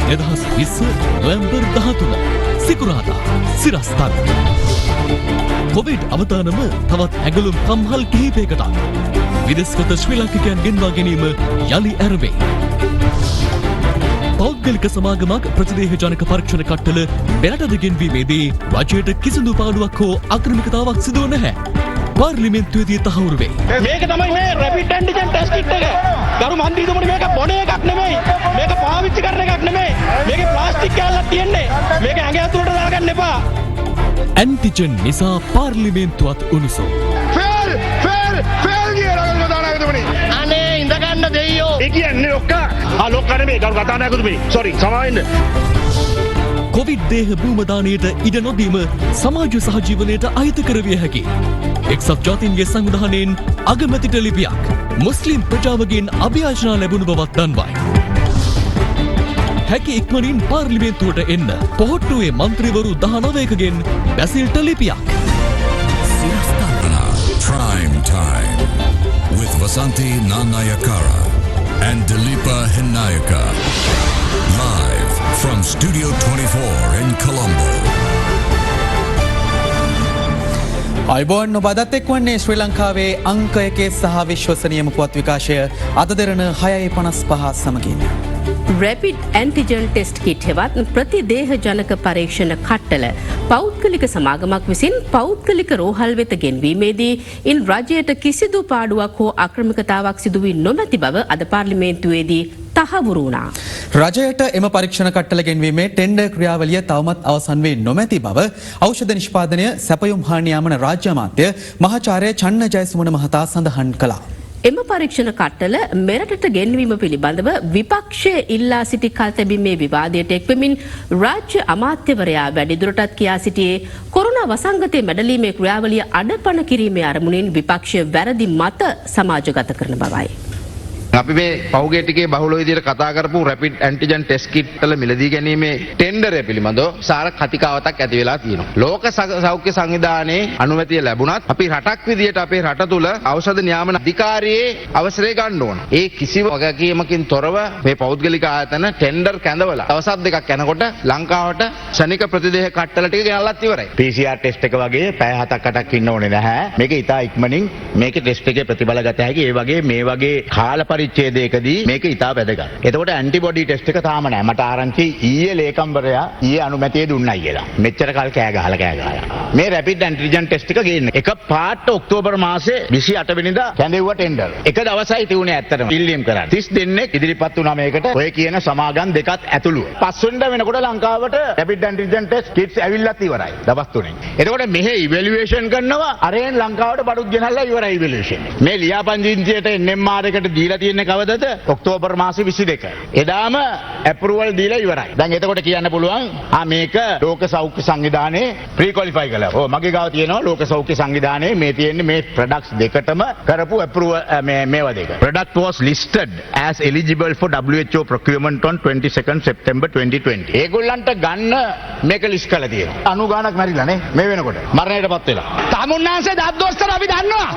2020 නොවැම්බර් 13 සිකුරාදා සිරස්තල. කොවිඩ් අවදානම තවත් ඇඟලුම් කම්හල් කිහිපයකට විදේශගත ශ්‍රී ලාංකිකයන් ගෙන්වා ගැනීම යලි ඇරඹේ. පෞද්ගලික සමාගමක් ප්‍රතිදේහ ජනක පරීක්ෂණ කට්ටල මෙරටද ගෙන්වීමේදී රජයට කිසිදු පාඩුවක් හෝ අක්‍රමිකතාවක් සිදුව නැහැ. පාර්ලිමේන්තුවේදී තහවුරු වේ. මේක තමයි මේ රැපිඩ් ඇන්ටිජන් ටෙස්ට් කිට් එක. ගරු මන්ත්‍රීතුමනි මේක බොන එකක් නෙමෙයි. මේක පාවිච්චි කරන එකක් නෙමෙයි. මේකේ ප්ලාස්ටික් කෑල්ලක් තියෙන්නේ. මේක ඇඟ ඇතුළට දාගන්න එපා. ඇන්ටිජන් නිසා පාර්ලිමේන්තුවත් උණුසුම්. ෆෙල් කියලා කතානායකතුමනි. අනේ ඉඳ ගන්න දෙයියෝ. ඒ කියන්නේ ලොක්කා. ලොක්කා නෙමෙයි ගරු කතානායකතුමනි. සෝරි සමාවෙන්න. කොවිඩ් දේහ භූමදානයට ඉඩ නොදීම සමාජ සහජීවනයට අහිත කරවිය හැකි. එක්සත් ජාතීන්ගේ සංවිධානයෙන් අගමැතිට ලිපියක් මුස්ලිම් ප්‍රජාවගෙන් අභියාචනා ලැබුණු බවත් දන්වයි. හැකි ඉක්මනින් පාර්ලිමේන්තුවට එන්න පොහොට්ටුවේ මන්ත්‍රීවරු 19කගෙන් බැසිල්ට ලිපියක්. Prime Time with Vasanthi Nanayakara and Dilipa Hinayaka. Live from Studio 24 in Colombo. අයිබෝන් ඔබදත් එක්වන්නේ ශ්‍රී ලංකාවේ අංක එකේ සහ විශ්වසනීයම පුවත් විකාශය අද දෙරන 6:55 සමගින්. රැපිඩ් ඇන්ටිජන් ටෙස්ට් කිට් හෙවත් ප්‍රතිදේහ ජනක පරීක්ෂණ කට්ටල පෞද්ගලික සමාගමක් විසින් පෞද්ගලික රෝහල් වෙත ගෙන්වීමේදී ඉන් රජයට කිසිදු පාඩුවක් හෝ අක්‍රමිකතාවක් සිදු වී නොමැති බව අද පාර්ලිමේන්තුවේදී තහවුරු වුණා. රජයට එම පරීක්ෂණ කට්ටල ගෙන්වීමේ ටෙන්ඩර් ක්‍රියාවලිය තවමත් අවසන් වී නොමැති බව ඖෂධ නිෂ්පාදනය සැපයුම් හා නියාමන රාජ්‍ය අමාත්‍ය මහාචාර්ය චන්න ජයසුමන මහතා සඳහන් කළා. එම පරීක්ෂණ කට්ටල මෙරටට ගෙන්වීම පිළිබඳව විපක්ෂය ඉල්ලා සිටි කල් තැබීමේ විවාදයට එක්වෙමින් රාජ්‍ය අමාත්‍යවරයා වැඩිදුරටත් කියා සිටියේ කොරෝනා වසංගතයේ මැඩලීමේ ක්‍රියාවලිය අඩපණ කිරීමේ අරමුණින් විපක්ෂය වැරදි මත සමාජගත කරන බවයි. අපි මේ පහුගිය ටිකේ බහුල විදිහට කතා කරපු රැපිඩ් ඇන්ටිජන් ටෙස්ට් කිට් වල මිලදී ගැනීමේ ටෙන්ඩරය පිළිබඳව සාර කතිකාවතක් ඇති වෙලා තියෙනවා. ලෝක සෞඛ්‍ය සංවිධානයේ අනුමැතිය ලැබුණත් අපි රටක් විදිහට අපේ රට තුල ඖෂධ නියාමන අධිකාරියේ අවසරය ගන්න ඕන. ඒ කිසිම වගකීමකින් තොරව මේ පෞද්ගලික ආයතන ටෙන්ඩර් කැඳවලා දවස් දෙකක් යනකොට ලංකාවට ශනික ප්‍රතිදේහ කට්ටල ටික ගෙනල්ලත් ඉවරයි. PCR ටෙස්ට් එක වගේ පැය 7ක් 8ක් ඉන්න ඕනේ නැහැ. මේක ඉතා ඉක්මනින් මේකේ ටෙස්ට් එකේ ප්‍රතිඵල ගත හැකි. ඒ වගේ මේ වගේ කාල පරිච්ඡේදයකදී මේක ඉතා වැදගත්. එතකොට ඇන්ටිබොඩි ටෙස්ට් එක තාම නැහැ. මට ආරංචි ඊයේ ලේකම්වරයා ඊයේ අනුමැතිය දුන්නයි කියලා. මෙච්චර කල් කෑ ගහලා. මේ රැපිඩ් ඇන්ටිජන් ටෙස්ට් එක ගේන්න. එක පාට ඔක්තෝබර් මාසේ 28 වෙනිදා කැඳෙව්වා ටෙන්ඩර්. එක දවසයි තියුනේ ඇත්තටම. ඉල්ලීම් කරා. 30 දෙනෙක් ඉදිරිපත් වුණා මේකට. ඔය කියන සමාගම් දෙකත් ඇතුළුව. 5 වෙනිදා වෙනකොට ලංකාවට රැපිඩ් ඇන්ටිජන් ටෙස්ට් කිට්ස් ඇවිල්ලාත් ඉවරයි. දවස් 3න්. එතකොට මෙහෙ ඉවැලුවේෂන් කරනවා. අරෙන් ලංකාවට බඩුත් ගෙනල්ලා ඉවරයි ඉවැලුවේෂන්. මේ ලියාපදිංචියට NMR එකට දීලා තියෙන්නේ කවදද? ඔක්තෝබර් මාසේ 22. එදාම ඇප්‍රූවල් දීලා ඉවරයි. දැන් එතකොට කියන්න පුළුවන් මේක ලෝක සෞඛ්‍ය සංවිධානයේ ප්‍රී ක්වොලිෆයි කළා. ඔව් මගේ ගාව තියෙනවා ලෝක සෞඛ්‍ය සංවිධානයේ මේ තියෙන්නේ මේ ප්‍රොඩක්ට්ස් දෙකටම කරපු ඇප්‍රූවල් මේවා දෙක. Product was listed as eligible for WHO procurement on 22nd September 2020. ඒගොල්ලන්ට ගන්න මේක ලිස්ට් කරලා තියෙනවා. 90 ගාණක් මැරිලා නේ මේ වෙනකොට. මරණයටපත් වෙලා. තමුන්නාන්සේ දත්දොස්තර අපි දන්නවා.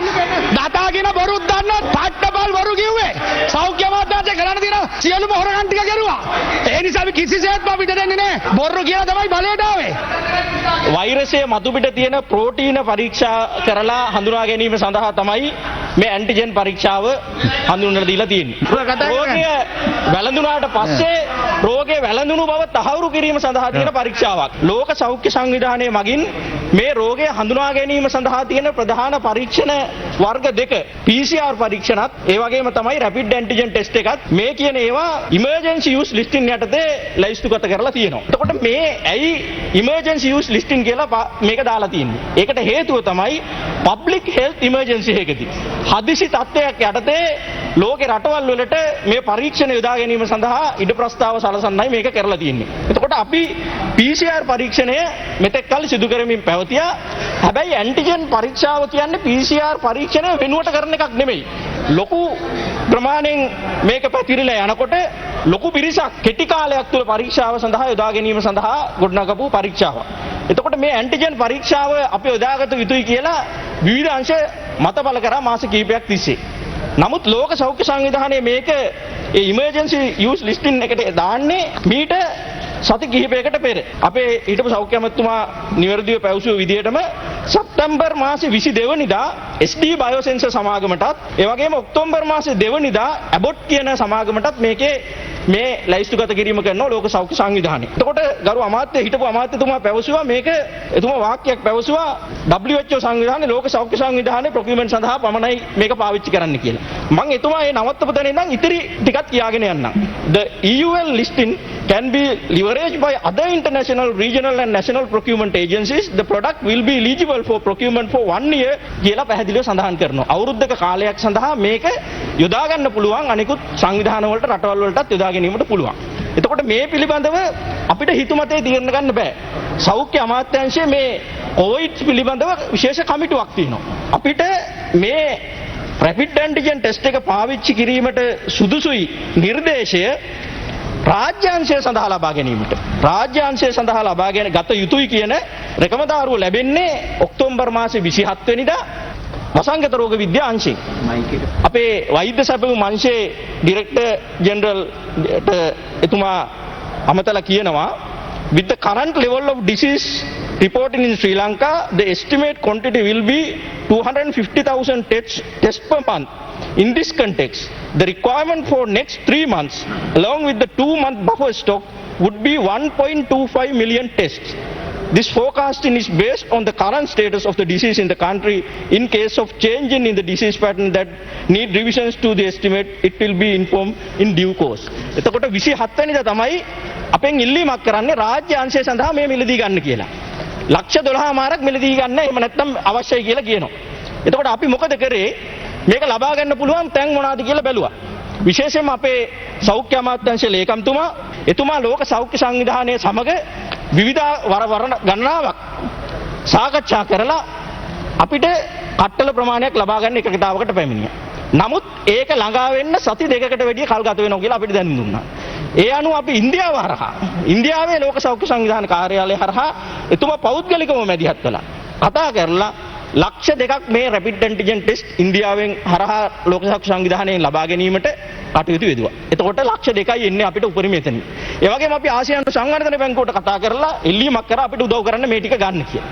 දතාගෙන බොරුත් දන්නවා. පට්ටබල් වරු කිව්වේ. සෞඛ්‍ය අමාත්‍යාංශය කරන්න තියෙන සියලුම හොරගම් ටික කරුවා. ඒ නිසා අපි කිසිසේත්ම අපිට දෙන්නේ නැහැ. බොරු කියලා තමයි බලයට ආවේ. වෛරසයේ මතු පිට තියෙන ප්‍රෝටීන පරීක්ෂා කරලා හඳුනා ගැනීම සඳහා තමයි මේ ඇන්ටිජන් පරීක්ෂාව හඳුන්වලා දීලා තියෙන්නේ. රෝගය වැළඳුනාට පස්සේ රෝගේ වැළඳුණු බව තහවුරු කිරීම සඳහා තියෙන පරීක්ෂාවක්. ලෝක සෞඛ්‍ය සංවිධානය මගින් මේ රෝගය හඳුනා ගැනීම සඳහා තියෙන ප්‍රධාන පරීක්ෂණ වර්ග දෙක PCR පරීක්ෂණත් ඒ වගේම තමයි රැපිඩ් ඇන්ටිජන් ටෙස්ට් එකත් මේ කියන ඒවා ඉමර්ජන්සි යූස් ලිස්ටින් යටතේ ලයිස්තුගත කරලා තියෙනවා. එතකොට මේ ඇයි ඉමර්ජන්සි යූස් ලිස්ටින් කියලා මේක දාලා තියෙන්නේ? ඒකට හේතුව තමයි පබ්ලික් හෙල්ත් ඉමර්ජන්සි එකකදී හදිසි තත්ත්වයක් යටතේ ලෝකේ රටවල් වලට මේ පරීක්ෂණ යොදා ගැනීම සඳහා ඉඩ ප්‍රස්තාව සලසන්නයි මේක කරලා තියෙන්නේ. එතකොට අපි PCR පරීක්ෂණය මෙතෙක් කල් සිදු කරමින් පැවතියා. හැබැයි ඇන්ටිජන් පරීක්ෂාව කියන්නේ PCR පරීක්ෂණය වෙනුවට කරන එකක් නෙමෙයි. ලොකු ප්‍රමාණයෙන් මේක පැතිරිලා යනකොට ලොකු පිරිසක් කෙටි කාලයක් තුළ පරීක්ෂාව සඳහා යොදා ගැනීම සඳහා ගොඩනගපු පරීක්ෂාවක්. එතකොට මේ ඇන්ටිජන් පරීක්ෂාව අපි යොදාගත යුතුයි කියලා විවිධ අංශ මතබල කරා මාස කිහිපයක් තිස්සේ. නමුත් ලෝක සෞඛ්‍ය සංවිධානයේ මේක ඒ ඉමර්ජන්සි යූස් ලිස්ටින් එකට දාන්නේ මීට සති කිහිපයකට පෙර. අපේ ඊටපු සෞඛ්‍ය අමාත්‍යතුමා නිවැරදිව පැවසුව විදිහටම සැප්තැම්බර් මාසේ 22 වෙනිදා SD බයෝසෙන්සර් සමාගමටත් ඒ වගේම ඔක්තෝබර් මාසේ 2 වෙනිදා ඇබොට් කියන සමාගමටත් මේකේ මේ ලයිස්තුගත කිරීම කරනවා ලෝක සෞඛ්‍ය සංවිධානය. එතකොට ගරු අමාත්‍ය හිටපු අමාත්‍යතුමා පැවසුවා මේක එතුමා වාක්‍යයක් පැවසුවා WHO සංවිධානයේ ලෝක සෞඛ්‍ය සංවිධානයේ ප්‍රොකියුමන්ට් සඳහා පමණයි මේක පාවිච්චි කරන්න කියලා. මම එතුමා මේ නවත්තපු තැන ඉඳන් ඉතිරි ටිකක් කියාගෙන යන්නම්. The EUL listing can be leveraged by other international, regional and national procurement agencies. The product will be eligible for procurement for 1 year කියලා පැහැදිලිව සඳහන් කරනවා. අවුරුද්දක කාලයක් සඳහා මේක යොදා ගන්න පුළුවන් අනිකුත් සංවිධාන වලට රටවල් වලටත් යොදා ගැනීමට පුළුවන්. එතකොට මේ පිළිබඳව අපිට හිතුමතේ තීරණ ගන්න බෑ. සෞඛ්‍ය අමාත්‍යාංශයේ මේ කොවිඩ් පිළිබඳව විශේෂ කමිටුවක් තියෙනවා. අපිට මේ රැපිඩ් ඇන්ටිජන් ටෙස්ට් එක පාවිච්චි කිරීමට සුදුසුයි නිර්දේශය රාජ්‍යාංශය සඳහා ලබා ගැනීමට. රාජ්‍යාංශය සඳහා ලබා ගැන ගත යුතුයි කියන රෙකමදාරුව ලැබෙන්නේ ඔක්තෝබර් මාසේ 27 වෙනිදා වසංගත රෝග විද්‍යා අංශයෙන්. අපේ වෛද්‍ය සැපයුම් අංශයේ ඩිරෙක්ටර් ජෙනරල් එතුමා අමතලා කියනවා with the current level of disease reporting in Sri Lanka, the estimate quantity will be 250,000 tests per month. In this context, the requirement for next 3 months, along with the 2-month buffer stock, would be 1.25 million tests. This forecasting is based on the current status of the disease in the country. In case of change in the disease pattern that need revisions to the estimate, it will be informed in due course. එතකොට 27 වෙනිදා තමයි අපෙන් ඉල්ලීමක් කරන්නේ රාජ්‍ය අංශය සඳහා මේ මිලදී ගන්න කියලා. ලක්ෂ 12මාරක් මිලදී ගන්න එහෙම නැත්නම් අවශ්‍යයි කියලා කියනවා. එතකොට අපි මොකද කරේ? මේක ලබා ගන්න පුළුවන් තැන් මොනවාද කියලා බැලුවා. විශේෂයෙන්ම අපේ සෞඛ්‍ය අමාත්‍යාංශයේ ලේකම්තුමා එතුමා ලෝක සෞඛ්‍ය සංවිධානයේ සමග විවිධ වරණ ගණනාවක් සාකච්ඡා කරලා අපිට කට්ටල ප්‍රමාණයක් ලබා ගන්න එකකතාවකට පැමිණියා. නමුත් ඒක ළඟා වෙන්න සති දෙකකට වැඩිය කල් ගත වෙනවා කියලා අපිට දැනුම් දුන්නා. ඒ අනුව අපි ඉන්දියාව හරහා ඉන්දියාවේ ලෝක සෞඛ්‍ය සංවිධාන කාර්යාලය හරහා එතුමා පෞද්ගලිකව මැදිහත් කළා. කතා කරලා ලක්ෂ 2ක් මේ රැපිඩ් ඇන්ටිජන් ටෙස්ට් ඉන්දියාවෙන් හරහා ලෝක සෞඛ්‍ය සංවිධානයෙන් ලබා ගැනීමට කටයුතු යෙදුවා. එතකොට ලක්ෂ 2යි එන්නේ අපිට උපරිම එතනින්. ඒ වගේම අපි ආසියානු සංවර්ධන බැංකුවට කතා කරලා එල්ලීමක් කරා අපිට උදව් කරන්න මේ ටික ගන්න කියලා.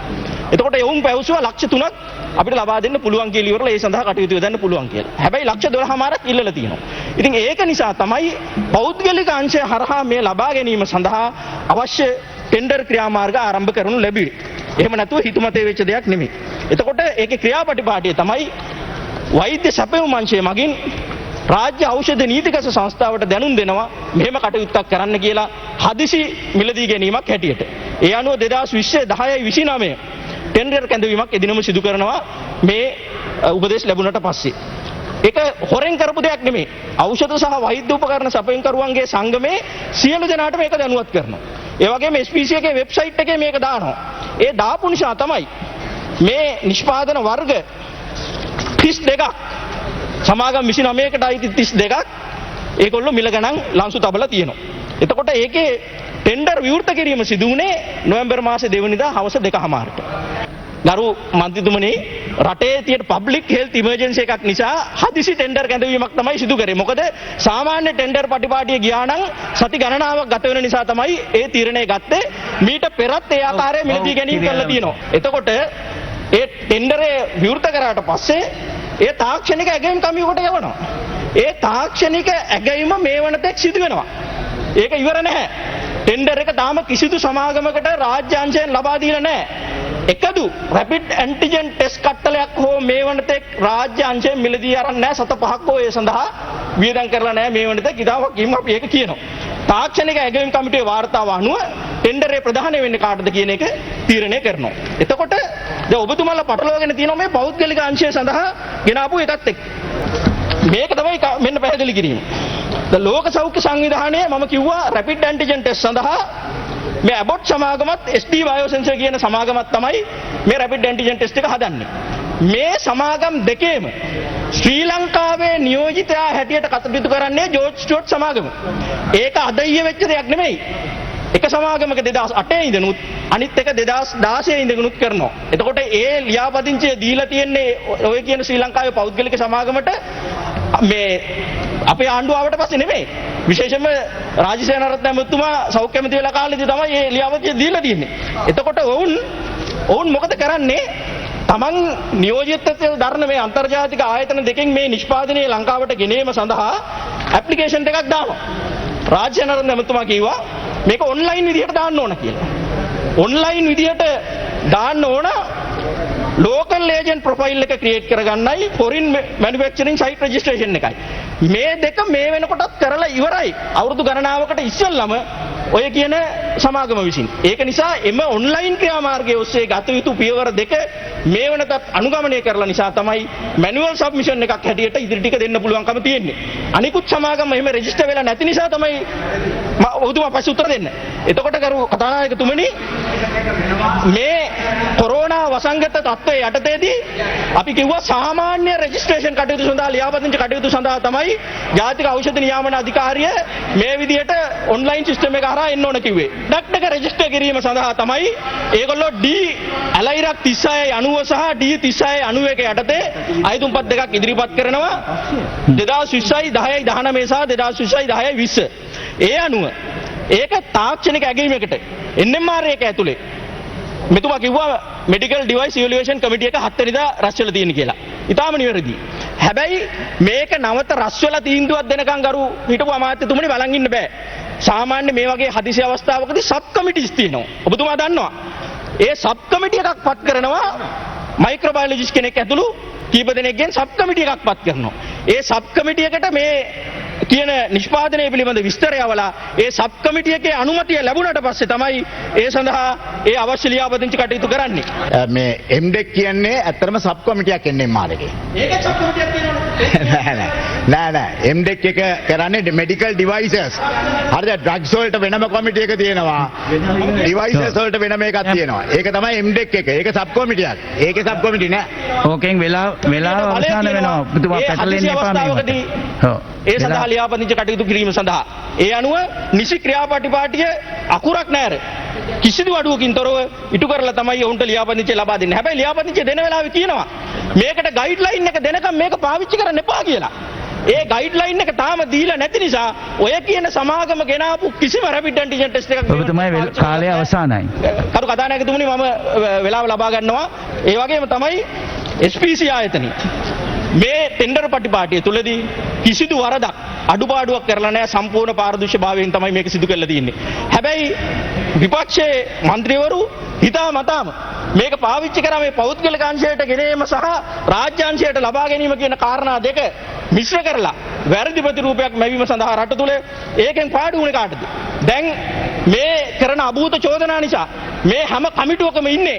එතකොට එවුන් පැවසුවා ලක්ෂ 3ක් අපිට ලබා දෙන්න පුළුවන් කියලා ඉවරලා ඒ සඳහා කටයුතු යොදන්න පුළුවන් කියලා. හැබැයි ලක්ෂ 12මාරක් ඉල්ලලා තියෙනවා. ඉතින් ඒක නිසා තමයි පෞද්ගලික අංශය හරහා මේ ලබා ගැනීම සඳහා අවශ්‍ය ටෙන්ඩර් ක්‍රියාමාර්ග ආරම්භ කරනු ලැබුවේ. එහෙම නැතුව හිතුමතේ වෙච්ච දෙයක් නෙමෙයි. එතකොට ඒකේ ක්‍රියාපටිපාටිය තමයි වෛද්‍ය සැපයුම් අංශය මගින් රාජ්‍ය ඖෂධ නීතිගත සංස්ථාවට දැනුම් දෙනවා මෙහෙම කටයුත්තක් කරන්න කියලා හදිසි මිලදී ගැනීමක් හැටියට. ඒ අනුව 2020 10/29 ටෙන්ඩර් කැඳවීමක් එදිනම සිදු කරනවා මේ උපදේශ ලැබුණට පස්සේ. ඒක හොරෙන් කරපු දෙයක් නෙමෙයි. ඖෂධ සහ වෛද්‍ය උපකරණ සැපයුම්කරුවන්ගේ සංගමේ සියලු දෙනාට මේක දැනුවත් කරනවා. ඒ වගේම SPCA එකේ වෙබ්සයිට් එකේ මේක දානවා. ඒ දාපු නිසා තමයි මේ නිෂ්පාදන වර්ග 32ක් සමාගම් 29කට අයිති 32ක් ඒගොල්ලෝ මිල ගණන් ලන්සු තබලා තියෙනවා. එතකොට ඒකේ ටෙන්ඩර් විවෘත කිරීම සිදු වුණේ නොවැම්බර් මාසේ 2 වෙනිදා හවස 2:00ට. ගරු මන්ත්‍රීතුමනි රටේ තියෙන පබ්ලික් හෙල්ත් ඉමර්ජන්සි එකක් නිසා හදිසි ටෙන්ඩර් කැඳවීමක් තමයි සිදු කරේ. මොකද සාමාන්‍ය ටෙන්ඩර් පටිපාටිය ගියා නම් සති ගණනාවක් ගත වෙන නිසා තමයි ඒ තීරණය ගත්තේ. මීට පෙරත් ඒ ආකාරයේ මිලදී ගැනීම කරලා තියෙනවා. එතකොට ඒ ටෙන්ඩරේ විවෘත කරාට පස්සේ ඒ තාක්ෂණික ඇගයීම් කමියුවට යවනවා. ඒ තාක්ෂණික ඇගයීම මේ වනතෙක් සිදු වෙනවා. ඒක ඉවර නැහැ. ටෙන්ඩර් එක තාම කිසිදු සමාගමකට රාජ්‍ය අංශයෙන් ලබා දීලා නැහැ. එකදු රැපිඩ් ඇන්ටිජන් ටෙස්ට් කට්ටලයක් හෝ මේ වනතෙක් රාජ්‍ය අංශයෙන් මිලදී අරන් නැහැ. සත 5ක් හෝ ඒ සඳහා වියදම් කරලා නැහැ මේ වනතෙක්. ඉතාලක් කිව්වම අපි ඒක කියනවා. තාක්ෂණික ඇගයීම් කමිටුවේ වාර්තාව අනුව ටෙන්ඩරේ ප්‍රධාන වෙන්නේ කාටද කියන එක තීරණය කරනවා. එතකොට දැන් ඔබතුමාලා පටලවාගෙන තියෙනවා මේ පෞද්ගලික අංශය සඳහා ගෙනාපු එකත් එක්ක. මේක තමයි මෙන්න පැහැදිලි කිරීම. ද ලෝක සෞඛ්‍ය සංවිධානයේ මම කිව්වා රැපිඩ් ඇන්ටිජන් ටෙස්ට් සඳහා මේ ඇබොට් සමාගමත් SD බයෝසෙන්සර් කියන සමාගමත් තමයි මේ රැපිඩ් ඇන්ටිජන් ටෙස්ට් එක හදන්නේ. මේ සමාගම් දෙකේම ශ්‍රී ලංකාවේ නියෝජිතයා හැටියට කටයුතු කරන්නේ ජෝර්ජ් ස්ටුවර්ට් සමාගම. ඒක අද ඊයේ වෙච්ච දෙයක් නෙමෙයි. එක සමාගමක 2008 ඉඳනුත් අනිත් එක 2016 ඉඳනුත් කරනවා. එතකොට ඒ ලියාපදිංචිය දීලා තියන්නේ ඔය කියන ශ්‍රී ලංකාවේ පෞද්ගලික සමාගමට මේ අපේ ආණ්ඩුවට පස්සේ නෙමෙයි විශේෂයෙන්ම රාජසේනාරත්න ඇමතුමා සෞඛ්‍ය ඇමති වෙලා කාලෙදී තමයි මේ ලියාපදිංචිය දීලා තියෙන්නේ. එතකොට ඔවුන් මොකද කරන්නේ? තමන් නියෝජිතත්වය දරන මේ අන්තර්ජාතික ආයතන දෙකෙන් මේ නිෂ්පාදනය ලංකාවට ගෙනීම සඳහා ඇප්ලිකේෂන් එකක් දානවා. රාජසේනාරත්න ඇමතුමා කිව්වා මේක ඔන්ලයින් විදියට දාන්න ඕන කියලා. ඔන්ලයින් විදියට දාන්න ඕන ලෝකල් ඒජන්ට් ප්‍රොෆයිල් එක ක්‍රියේට් කරගන්නයි ෆොරින් මැනුෆැක්චරින් සයිට් රෙජිස්ට්‍රේෂන් එකයි. මේ දෙක මේ වෙනකොටත් කරලා ඉවරයි. අවුරුදු ගණනාවකට ඉස්සෙල්ලම ඔය කියන සමාගම විසින්. ඒක නිසා එම ඔන්ලයින් ක්‍රියාමාර්ගයේ ඔස්සේ ගත යුතු පියවර දෙක මේ වෙනතත් අනුගමනය කරලා නිසා තමයි මැනුවල් සබ්මිෂන් එකක් හැටියට ඉදිරි ටික දෙන්න පුළුවන්කම තියෙන්නේ. අනිකුත් සමාගම් එහෙම රෙජිස්ටර් වෙලා නැති නිසා තමයි ඔබතුමා පස්සේ උත්තර දෙන්න. එතකොට කරු කතානායකතුමනි මේ කොරෝනා වසංගත තත්ත්වයේ යටතේදී අපි කිව්වා සාමාන්‍ය රෙජිස්ට්‍රේෂන් කටයුතු සඳහා ලියාපදිංචි කටයුතු සඳහා තමයි ජාතික ඖෂධ නියාමන අධිකාරිය මේ විදියට ඔන්ලයින් සිස්ටම් එක හරහා එන්න ඕන කිව්වේ. ඩක්ට් එක රෙජිස්ටර් කිරීම සඳහා තමයි ඒගොල්ලෝ D ඇලයිරක් 3690 සහ D 3691 යටතේ අයතුම්පත් දෙකක් ඉදිරිපත් කරනවා 2020යි 10යි 19 සහ 2020යි 10යි 20. ඒ අනුව ඒක තාක්ෂණික ඇගීමකට NMR එක ඇතුලේ මෙතුමා කිව්වා මෙඩිකල් ඩිවයිස් ඉවැලුවේෂන් කමිටි එක 7 වෙනිදා රැස් වෙලා තියෙන කියලා. ඊටාම නිවැරදි. හැබැයි මේක නවත රැස් වෙලා තීන්දුවක් දෙනකන් ගරු හිටපු අමාත්‍යතුමනි බලන් ඉන්න බෑ. සාමාන්‍ය මේ වගේ හදිසි අවස්ථාවකදී සබ් කමිටිස් තියෙනවා. ඔබතුමා දන්නවා. ඒ සබ් කමිටි එකක් පත් කරනවා මයික්‍රෝබයොලොජිස්ට් කෙනෙක් ඇතුළු කීප දෙනෙක්ගෙන් සබ් කමිටි එකක් පත් කරනවා. ඒ සබ් කමිටි එකට මේ කියන නිෂ්පාදනය පිළිබඳ විස්තරය වලා ඒ සබ් කමිටි එකේ අනුමැතිය ලැබුණාට පස්සේ තමයි ඒ සඳහා ඒ අවශ්‍ය ලියාපදිංචි කටයුතු කරන්නේ. මේ MDEC කියන්නේ ඇත්තටම සබ් කොමිටියක් NMR එකේ. ඒක සබ් කමිටියක් තියෙනවනේ. නෑ MDEC එක කරන්නේ මෙඩිකල් ඩිවයිසස්. හරිද? ඩ්‍රග්ස් වලට වෙනම කොමිටි එක තියෙනවා. ඩිවයිසස් වලට වෙනම එකක් තියෙනවා. ඒක තමයි MDEC එක. ඒක සබ් කොමිටියක්. ඒකේ සබ් කොමිටි නෑ. ඕකෙන් වෙලා අවසන් වෙනවා. පුදුමා පැටලෙන්න එපා මේ. ඒ සඳහා ලියාපදිංචි කටයුතු කිරීම සඳහා ඒ අනුව නිසි ක්‍රියාපටිපාටිය අකුරක් නැර කිසිදු අඩුවකින් තොරව ඉටු කරලා තමයි ඔවුන්ට ලියාපදිංචිය ලබා දෙන්නේ. හැබැයි ලියාපදිංචිය දෙන වෙලාවේ කියනවා මේකට ගයිඩ්ලයින් එක දෙනකම් මේක පාවිච්චි කරන්න එපා කියලා. ඒ ගයිඩ්ලයින් එක තාම දීලා නැති නිසා ඔය කියන සමාගම ගෙනාපු කිසිම රැපිඩ් ඇන්ටිජන් ටෙස්ට් එකක් ඔබතුමාගේ කාලය අවසానයි. කරු කතානායකතුමනි මම වෙලාව ලබා ගන්නවා. ඒ වගේම තමයි SPC ආයතනය මේ ටෙන්ඩර් පටිපාටිය තුලදී කිසිදු වරදක් අඩුපාඩුවක් කරලා නැහැ. සම්පූර්ණ පාරදර්ශී භාවයෙන් තමයි මේක සිදු කරලා තියෙන්නේ. හැබැයි විපක්ෂයේ മന്ത്രിවරු හිතාමතාම මේක පාවිච්චි කරා මේ පෞද්ගලික අංශයට ගෙනීම සහ රාජ්‍ය අංශයට ලබා ගැනීම කියන කාරණා දෙක මිශ්‍ර කරලා වැරදි ප්‍රතිරූපයක් ලැබීම සඳහා රට තුල ඒකෙන් පාඩු වුණේ කාටද? දැන් මේ කරන අභූත චෝදනා නිසා මේ හැම කමිටුවකම ඉන්නේ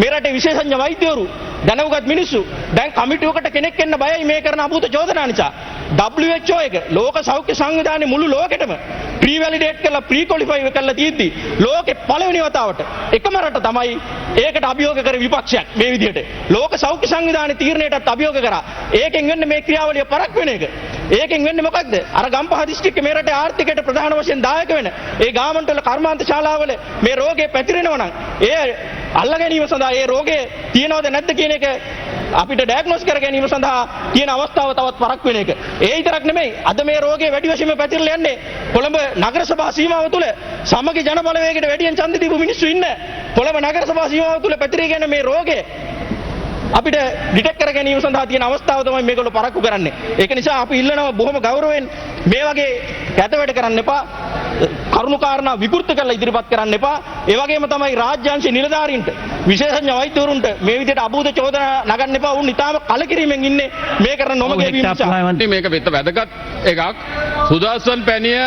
මේ රටේ විශේෂඥ වෛද්‍යවරු දැනුගත් මිනිස්සු. දැන් කමිටුවකට කෙනෙක් එන්න බයයි මේ කරන අභූත චෝදනා නිසා. WHO එක ලෝක සෞඛ්‍ය සංවිධානයේ මුළු ලෝකෙටම ප්‍රී වැලිඩේට් කරලා ප්‍රී ක්වොලිෆයි කරලා තියෙද්දි ලෝකේ පළවෙනි වතාවට එකම රට තමයි ඒකට අභියෝග කර විපක්ෂයක් මේ විදිහට. ලෝක සෞඛ්‍ය සංවිධානයේ තීරණයටත් අභියෝග කරා. ඒකෙන් වෙන්නේ මේ ක්‍රියාවලිය පරක් වෙන එක. ඒකෙන් වෙන්නේ මොකක්ද? අර ගම්පහ දිස්ත්‍රික්කේ මේ රටේ ආර්ථිකයට ප්‍රධාන වශයෙන් දායක වෙන ඒ ගාමන්ට් වල කර්මාන්ත ශාලාවල මේ රෝගේ පැතිරෙනවා නම් ඒ අල්ලා ගැනීම සඳහා ඒ රෝගේ තියනවද නැද්ද කියන එක අපිට ඩයග්නොස් කර ගැනීම සඳහා තියෙන අවස්ථාව තවත් පරක් වෙන එක. ඒ විතරක් නෙමෙයි අද මේ රෝගේ වැඩි වශයෙන්ම පැතිරලා යන්නේ කොළඹ නගර සභා සීමාව තුළ සමගි ජන බලවේගයට වැඩියෙන් ඡන්ද දීපු මිනිස්සු ඉන්න කොළඹ නගර සභා සීමාව තුළ පැතිරගෙන මේ රෝගේ අපිට ඩිටෙක්ට් කර ගැනීම සඳහා තියෙන අවස්ථාව තමයි මේගොල්ලෝ පරක්කු කරන්නේ. ඒක නිසා අපි ඉල්ලනවා බොහොම ගෞරවයෙන් මේ වගේ කැත වැඩ කරන්න එපා. කරුණු කාරණා විකෘත කරලා ඉදිරිපත් කරන්න එපා. ඒ වගේම තමයි රාජ්‍යාංශ නිලධාරීන්ට විශේෂඥ වෛද්‍යවරුන්ට මේ විදිහට අභූත චෝදනා නගන්න එපා. උන් ඉතාම කලකිරීමෙන් ඉන්නේ මේ කරන නොමගේ වීම නිසා. මේක වැදගත් එකක්. සුදස්සන් පැනිය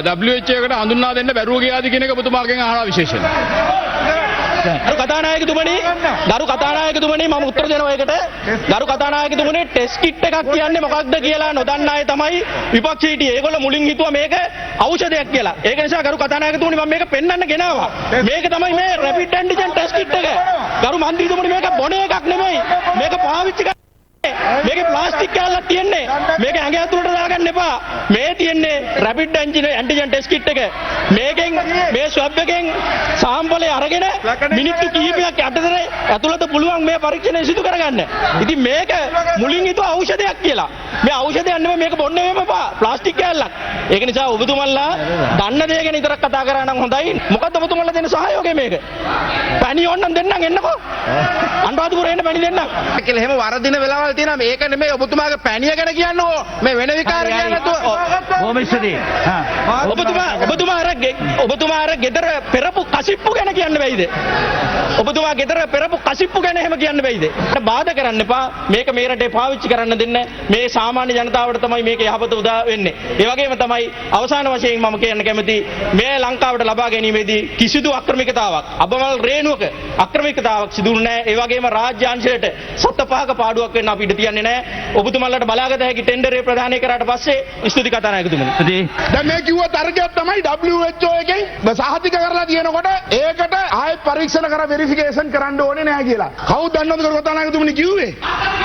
WHO එකට හඳුන්වා දෙන්න බැරුව ගියාද කියන එක ඔබතුමාගෙන් අහනවා විශේෂයෙන්. ගරු කතානායකතුමනි මම උත්තර දෙනවා ඒකට. ගරු කතානායකතුමනි ටෙස්ට් කිට් එකක් කියන්නේ මොකක්ද කියලා නොදන්න අය තමයි විපක්ෂ හිටියේ. ඒගොල්ලෝ මුලින් හිතුවා මේක ඖෂධයක් කියලා. ඒක නිසා ගරු කතානායකතුමනි මම මේක පෙන්වන්න ගෙනාවා. මේක තමයි මේ රැපිඩ් ඇන්ටිජන් ටෙස්ට් කිට් එක. ගරු මන්ත්‍රීතුමනි මේක බොන එකක් නෙමෙයි. මේක පාවිච්චි මේක ප්ලාස්ටික් කෑල්ලක් තියෙන්නේ. මේක ඇඟ ඇතුළට දාගන්න එපා. මේ තියෙන්නේ රැපිඩ් ඇන්ටිජන් ටෙස්ට් කිට් එක. මේකෙන් මේ ස්වැබ් එකෙන් සාම්පලේ අරගෙන මිනිත්තු කිහිපයක් යටතේ ඇතුළත පුළුවන් මේ පරීක්ෂණය සිදු කරගන්න. ඉතින් මේක මුලින් හිතුවා ඖෂධයක් කියලා. මේ ඖෂධයක් නෙමෙයි මේක බොන්න එපා. ප්ලාස්ටික් කෑල්ලක්. ඒක නිසා ඔබතුමන්ලා දන්න දේ ගැන විතරක් කතා කරා නම් හොඳයි. මොකද්ද ඔබතුමන්ලා දෙන සහයෝගය මේක? පැණි ඕන්නම් දෙන්නම් එන්නකෝ. අනුරාධපුරේ එන්න පැණි දෙන්නම්. කියලා එහෙම වරදින වෙලාවල් තියෙනවා මේක නෙමෙයි ඔබතුමාගේ පැණිය ගැන කියන්නෝ මේ වෙන විකාර කියන්නේ නැතුව බොහොම ස්තුතියි. ඔබතුමා අර ගෙදර පෙරපු කසිප්පු ගැන කියන්න බැයිද? ඔබතුමා ගෙදර පෙරපු කසිප්පු ගැන එහෙම කියන්න බැයිද? බාධා කරන්න එපා. මේක මේ රටේ පාවිච්චි කරන්න දෙන්න. මේ සාමාන්‍ය ජනතාවට තමයි මේක යහපත උදා වෙන්නේ. ඒ වගේම තමයි අවසාන වශයෙන් මම කියන්න කැමති මේ ලංකාවට ලබා ගැනීමේදී කිසිදු අක්‍රමිකතාවක් අබමල් රේණුවක අක්‍රමිකතාවක් සිදුුනේ නැහැ. ඒ වගේම රාජ්‍ය අංශයට සත පහක පාඩුවක් වෙන්න අපි ඉඩ තියන්නේ නැහැ. ඔබතුමන්ලට බලාගත හැකි ටෙන්ඩරේ ප්‍රදානය කරාට පස්සේ ස්තුති කතානායකතුමනි. දැන් මේ කිව්ව තර්කයක් තමයි WHO එකෙන් සහතික කරලා තියෙනකොට ඒකට ආයෙත් පරීක්ෂණ කර වෙරිෆිකේෂන් කරන්න ඕනේ නැහැ කියලා. කවුද දන්නවද කතානායකතුමනි කිව්වේ?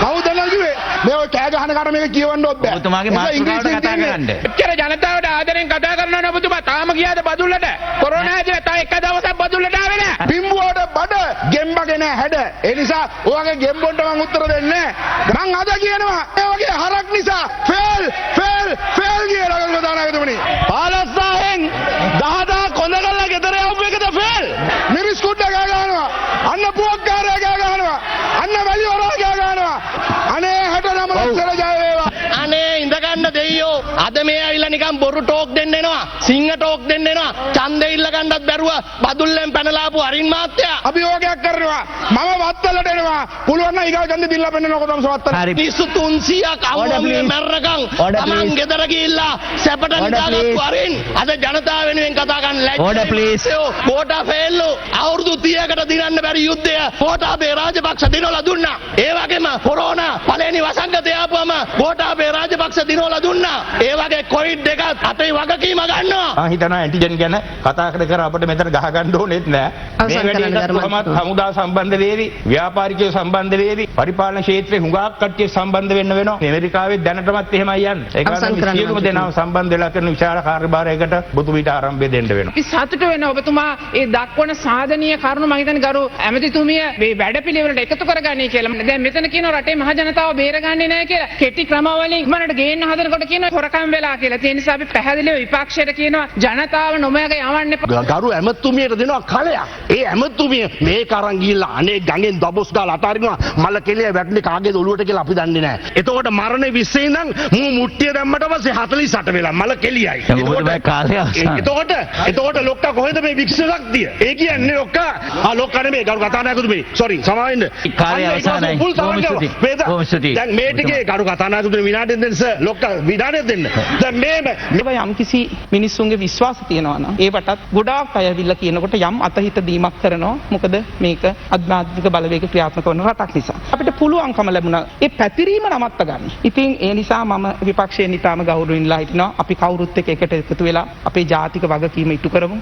කවුද දන්නවද කිව්වේ? මේ ඔය කෑ ගහන කට මේක කියවන්නවත් බෑ. ඔබතුමාගේ මාතෘකාවට කතා කරන්න. එච්චර ජනතාවට ආදරෙන් කතා කරනවනේ ඔබතුමා. තාම ගියාද බදුල්ලට? කොරෝනා ඇතුලේ තා එක දවසක් බදුල්ලට ආවේ නැහැ. බිම්බුවට බඩ ගෙම්බගෙන හැඩ. ඒ නිසා ඔයගේ ගෙම්බොන්ට මම උත්තර දෙන්නේ නැහැ. මං අද කියනවා ඒ වගේ හරක් නිසා ෆේල් කියලා කතානායකතුමනි. 15000න් 10000 කොඳ කරලා ගෙදර යවපු එකද ෆේල්? මිරිස් කුඩ ගා ගන්නවා. අන්න පුවක්කාරය ගා ගන්නවා. අන්න වැලි හොරා ගා ගන්නවා. අනේ 69 ලක්ෂල ජය වේවා. අනේ ඉඳ ගන්න දෙයියෝ අද මේ ඇවිල්ලා නිකන් බොරු ටෝක් දෙන්න එනවා. සිංහ ටෝක් දෙන්න එනවා. ඡන්දෙ ඉල්ල ගන්නත් බැරුව බදුල්ලෙන් පැනලා ආපු අරින් මාත්‍යා අභියෝගයක් කරනවා. මම වත්තලට එනවා. පුළුවන් නම් ඊගා ඡන්දෙ දිල්ලා පෙන්නනකො තමයි වත්තල. පිස්සු 300ක් අම්මෝගේ මැරරකම් තමන් ගෙදර ගිහිල්ලා සැපට නිදාගත්තු අරින් අද ජනතාව වෙනුවෙන් කතා කරන්න ලැජ්ජා. කෝටා ෆේල්ලෝ අවුරුදු 30කට දිනන්න බැරි යුද්ධය කෝටාබේ රාජපක්ෂ දිනවලා දුන්නා. ඒ වගේම කොරෝනා පළවෙනි වසංගතය ආපුවම කෝටාබේ රාජපක්ෂ දිනවලා දුන්නා. ඒ වගේ කොවිඩ් එකත් අතේ වගකීම ගන්නවා. මම හිතනවා ඇන්ටිජන් ගැන කතා කර අපිට මෙතන ගහ ගන්න ඕනෙත් නෑ. මේ වැඩේට කොහොමද හමුදා සම්බන්ධ වේවි, ව්‍යාපාරිකයෝ සම්බන්ධ වේවි, පරිපාලන ක්ෂේත්‍රයේ හුඟක් කට්ටිය සම්බන්ධ වෙන්න වෙනවා. ඇමරිකාවේ දැනටමත් එහෙමයි යන්නේ. ඒක නිසා සියලුම දෙනා සම්බන්ධ වෙලා කරන විශාල කාර්යභාරයකට බුදුපිට ආරම්භය දෙන්න වෙනවා. අපි සතුට වෙන ඔබතුමා ඒ දක්වන සාධනීය කරුණු මම හිතන්නේ ගරු ඇමතිතුමිය මේ වැඩපිළිවෙලට එකතු කරගන්නේ කියලා. දැන් මෙතන කියනවා රටේ මහ ජනතාව බේරගන්නේ නැහැ කියලා. කෙටි ක්‍රමවලින් ඉක්මනට ගේන්න හදනකොට කියනවා හොරකම් වෙලා කියලා. ඒ නිසා අපි පැහැදිලිව විපක්ෂයට කියනවා ජනතාව නොමග යවන්න එපා. ගරු ඇමතුමියට දෙනවා කලයක්. ඒ ඇමතුමිය මේක අරන් ගිහිල්ලා අනේ ගඟෙන් දබොස් ගාලා අතාරිනවා. මල කෙලිය වැටලි කාගේද ඔලුවට කියලා අපි දන්නේ නැහැ. එතකොට මරණේ 20 ඉඳන් මූ මුට්ටිය දැම්මට පස්සේ 48 වෙලා මල කෙලියයි. එතකොට ලොක්කා කොහෙද මේ වික්ෂ ශක්තිය? ඒ කියන්නේ ලොක්කා ලොක්කා නෙමෙයි ගරු කතානායකතුමනි. සෝරි සමාවෙන්න. කාර්ය අවසానයි. බොහොම ස්තුතියි. දැන් මේ ටිකේ ගරු කතානායකතුමනි විනාඩියක් දෙන්න සර්. ලොක්කා විනාඩියක් දෙන්න. දැන් මේ යම්කිසි මිනිස්සුන්ගේ විශ්වාස තියෙනවා නම් ඒවටත් ගොඩාක් අය ඇවිල්ලා කියනකොට යම් අතහිත දීමක් කරනවා. මොකද මේක අධ්‍යාත්මික බලවේග ක්‍රියාත්මක වන රටක් නිසා. අපිට පුළුවන්කම ලැබුණා ඒ පැතිරීම නවත්ත ගන්න. ඉතින් ඒ නිසා මම විපක්ෂයෙන් ඉතාම ගෞරවයෙන් ඉල්ලා හිටිනවා අපි කවුරුත් එකට එකතු වෙලා අපේ ජාතික වගකීම ඉටු කරමු.